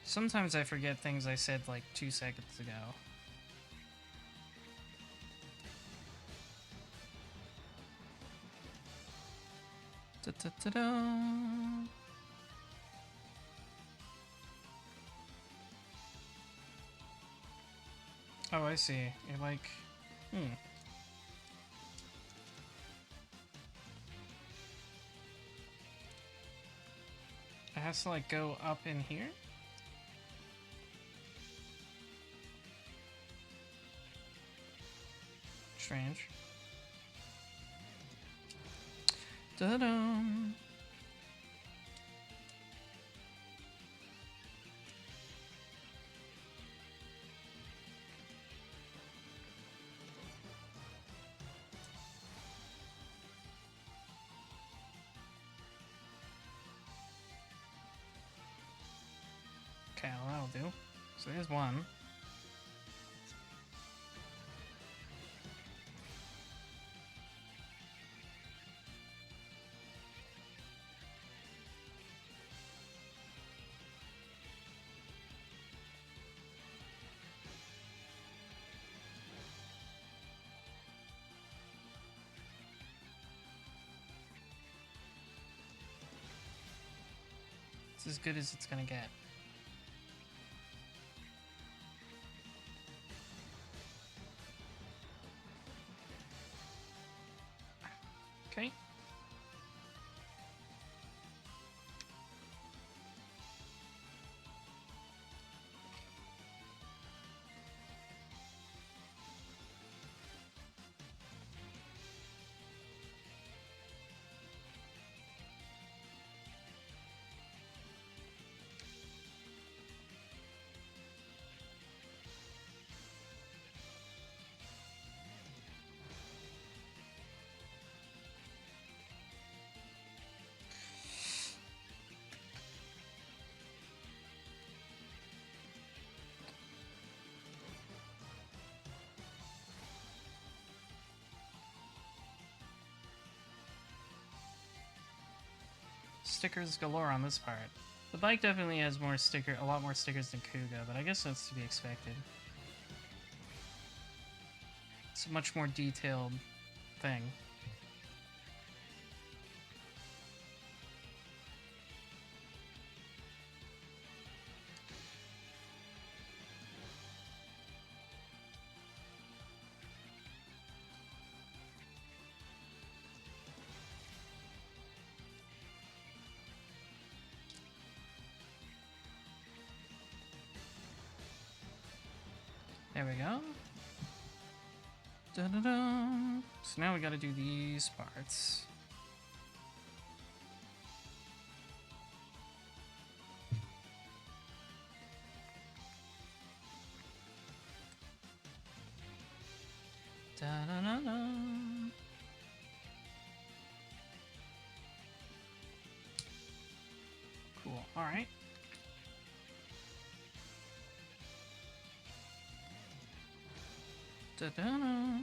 Sometimes I forget things I said like 2 seconds ago. Da-da-da-da. Oh, I see. You're like... I has to like go up in here? Strange. Da-dum. Okay, well, that'll do. So there's one. It's as good as it's gonna get. Okay. Stickers galore on this part. The bike definitely has a lot more stickers than Kuuga, but I guess that's to be expected. It's a much more detailed thing. There we go. Da-da-da. So now we gotta do these parts. Da-da-da-da. Cool, alright. Da-da-da.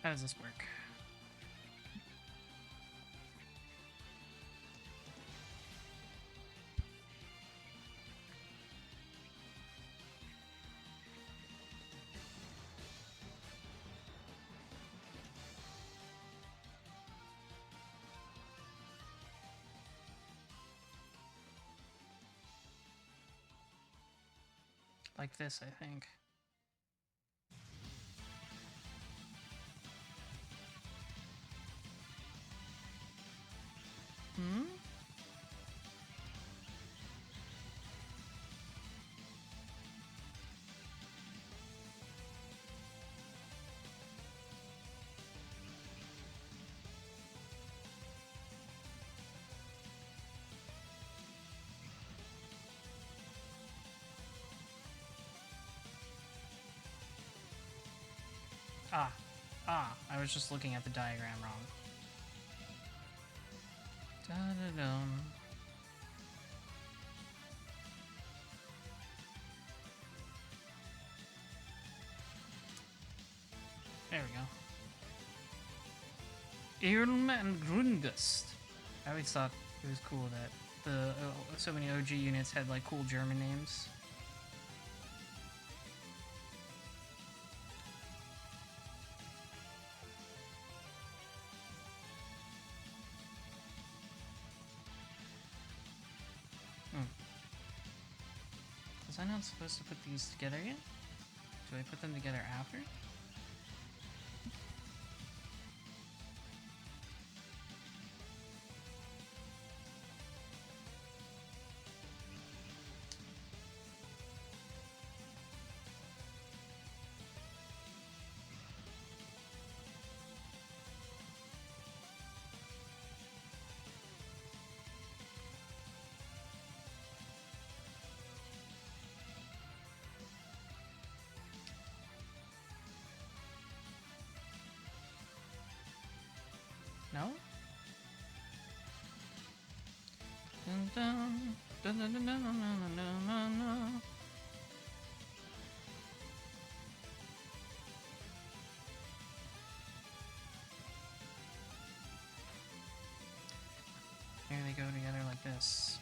How does this work? Like this, I think. Hmm? I was just looking at the diagram wrong. Da-da-dum. There we go. Irm and Grundgust. I always thought it was cool that so many OG units had like cool German names. Was I not supposed to put these together yet? Do I put them together after? No? Dun, dun, dun, dun, dun, dun, dun, dun, dun, dun, dun. Here they go together like this.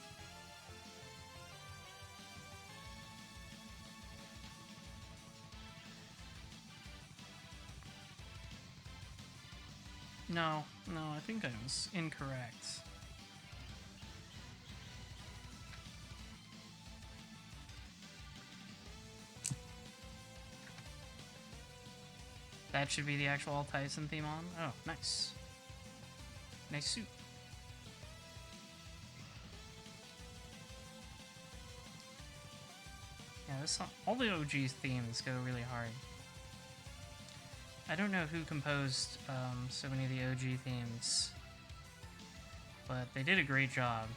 No, I think I was incorrect. That should be the actual All Tyson theme on. Oh, nice. Nice suit. Yeah, this song, all the OG's themes go really hard. I don't know who composed so many of the OG themes, but they did a great job.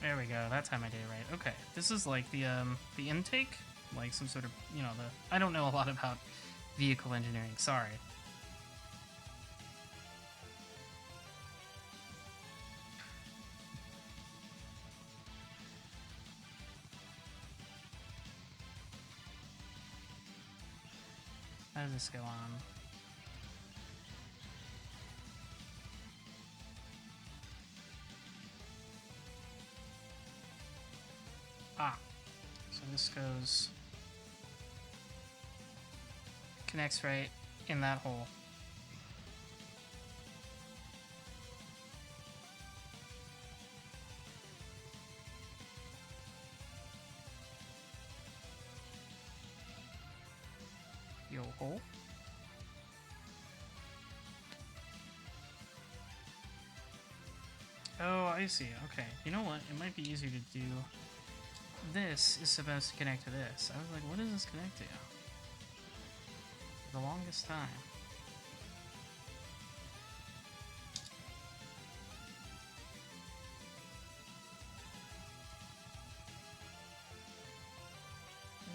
There we go. That time I did it right. Okay, this is like the intake, like some sort of, you know, I don't know a lot about vehicle engineering. Sorry. How does this go on? Ah, so this goes, connects right in that hole. Yo hole. Oh, I see. Okay. You know what? It might be easier to do. This is supposed to connect to this. I was like, what does this connect to? For the longest time.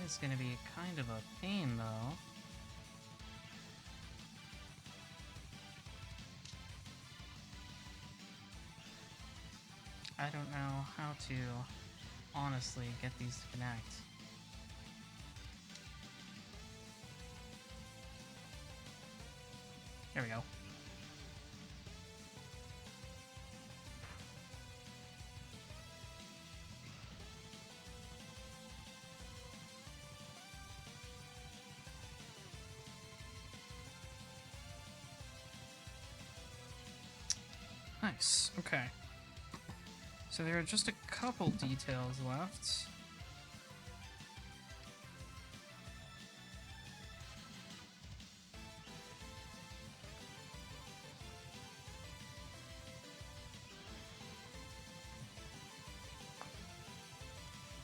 It's gonna be kind of a pain, though. I don't know how to honestly get these to connect. There we go. Nice. Okay. So there are just a couple details left.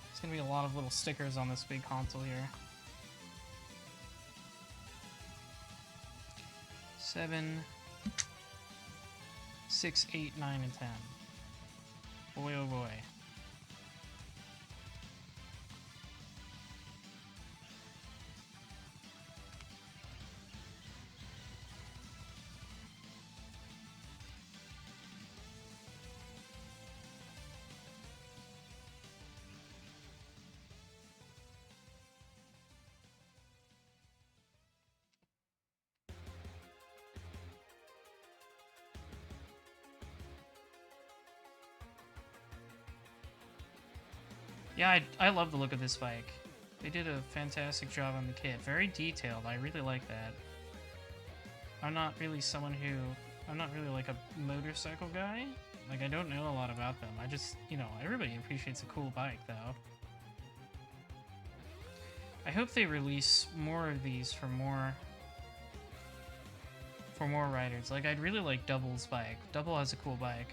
There's gonna be a lot of little stickers on this big console here. 7, 6, 8, 9, and 10. Boy, oh boy. Yeah, I love the look of this bike. They did a fantastic job on the kit. Very detailed. I really like that. I'm not really I'm not really like a motorcycle guy. Like, I don't know a lot about them. I just, you know, everybody appreciates a cool bike, though. I hope they release more of these for more riders. Like, I'd really like Double's bike. Double has a cool bike.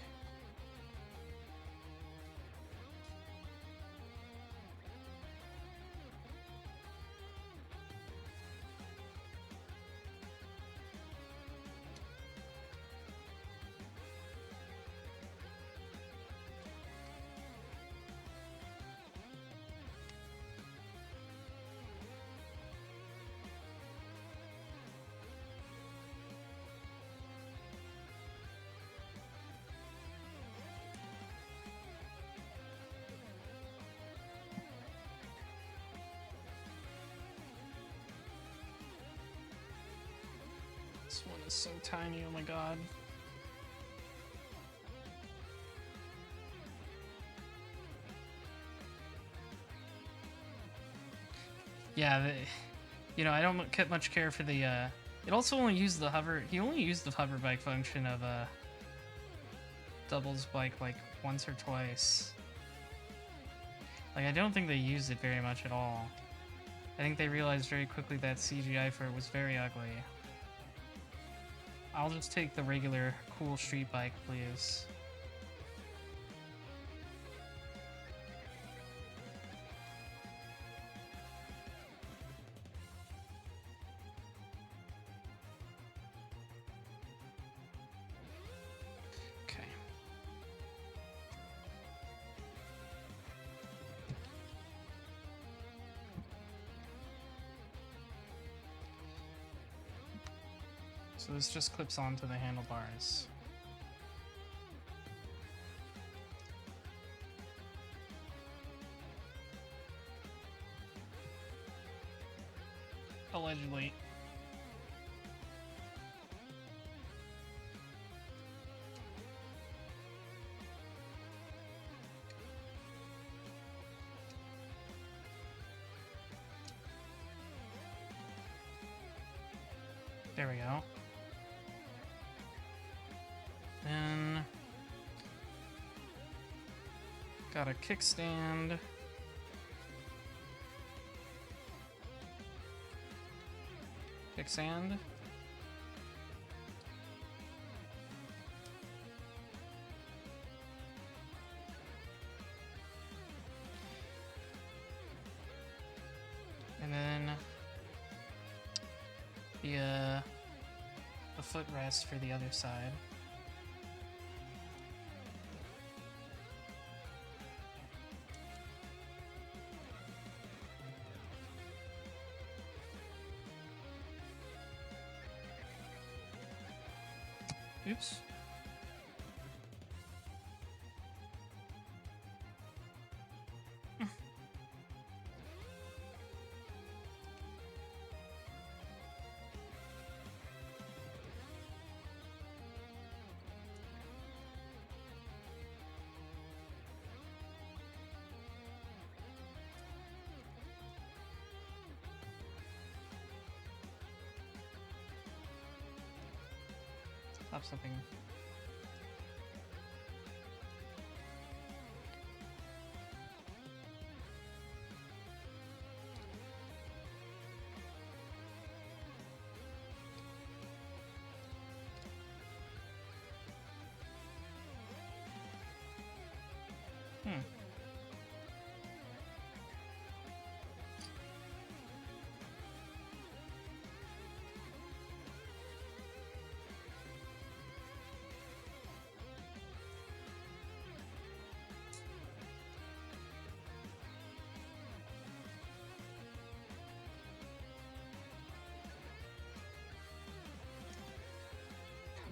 This one is so tiny, oh my god. Yeah, you know, I don't much care for the, it also only used the hover, he only used the hover bike function of, Double's bike, like, once or twice. Like, I don't think they used it very much at all. I think they realized very quickly that CGI for it was very ugly. I'll just take the regular cool street bike, please. Okay. So this just clips onto the handlebars. Allegedly. There we go. Then got a kickstand. Kickstand. And then the footrest for the other side. Oops. Stop something.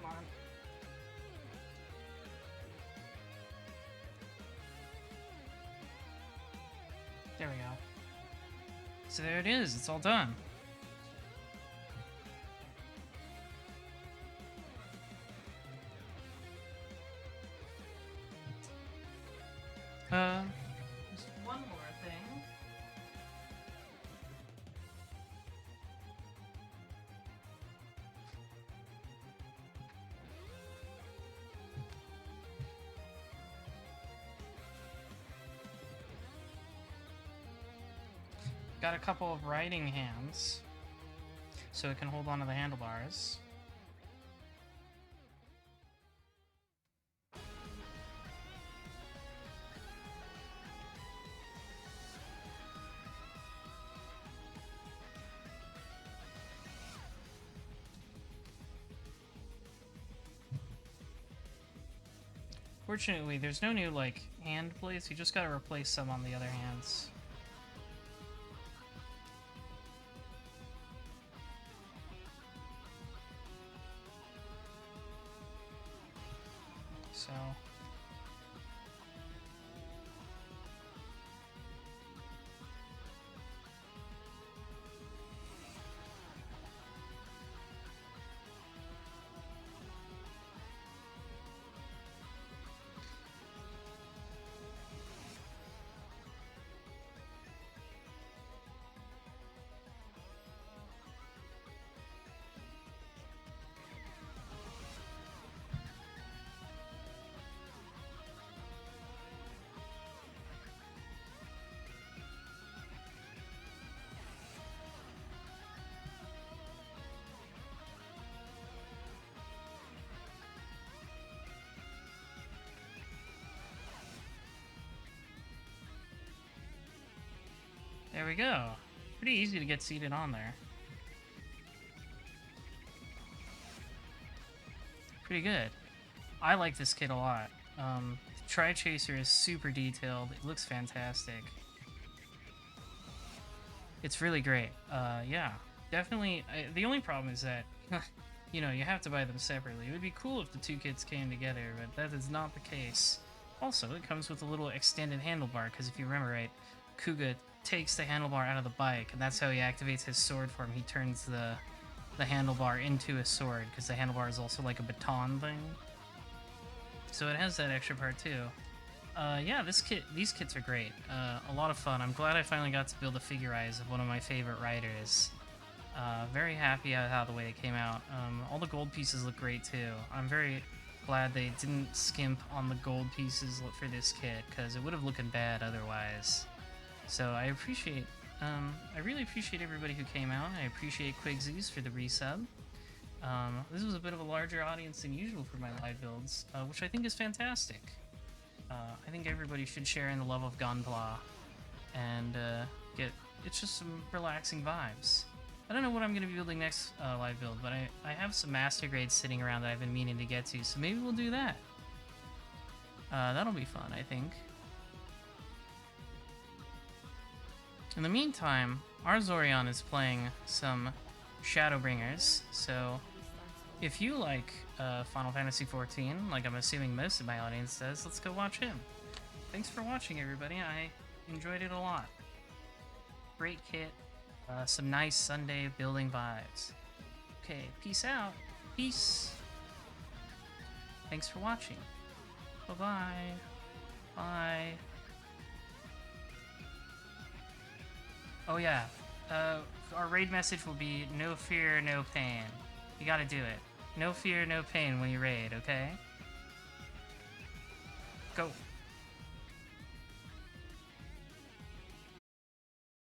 Come on. There we go. So there it is, it's all done. Just one more Got a couple of riding hands, so it can hold onto the handlebars. Fortunately, there's no new, like, hand blades. You just gotta replace some on the other hands. So... there we go. Pretty easy to get seated on there. Pretty good. I like this kit a lot. Trychaser is super detailed. It looks fantastic. It's really great. Yeah, definitely. The only problem is that, you know, you have to buy them separately. It would be cool if the two kits came together, but that is not the case. Also, it comes with a little extended handlebar, because if you remember right, Kuuga takes the handlebar out of the bike, and that's how he activates his sword form. He turns the handlebar into a sword, because the handlebar is also like a baton thing. So it has that extra part too. Yeah, these kits are great. A lot of fun. I'm glad I finally got to build a figure eyes of one of my favorite riders. Very happy at how the way it came out. All the gold pieces look great too. I'm very glad they didn't skimp on the gold pieces for this kit, because it would have looked bad otherwise. So I appreciate, I really appreciate everybody who came out. I appreciate Quigsies for the resub. This was a bit of a larger audience than usual for my live builds, which I think is fantastic. I think everybody should share in the love of Gunpla, and it's just some relaxing vibes. I don't know what I'm going to be building next live build, but I have some master grades sitting around that I've been meaning to get to, so maybe we'll do that. That'll be fun, I think. In the meantime, our Zorion is playing some Shadowbringers, so if you like Final Fantasy XIV, like I'm assuming most of my audience does, let's go watch him. Thanks for watching, everybody. I enjoyed it a lot. Great kit. Some nice Sunday building vibes. Okay, peace out. Peace. Thanks for watching. Bye-bye. Bye. Oh yeah, our raid message will be no fear, no pain. You gotta do it. No fear, no pain when you raid, okay? Go.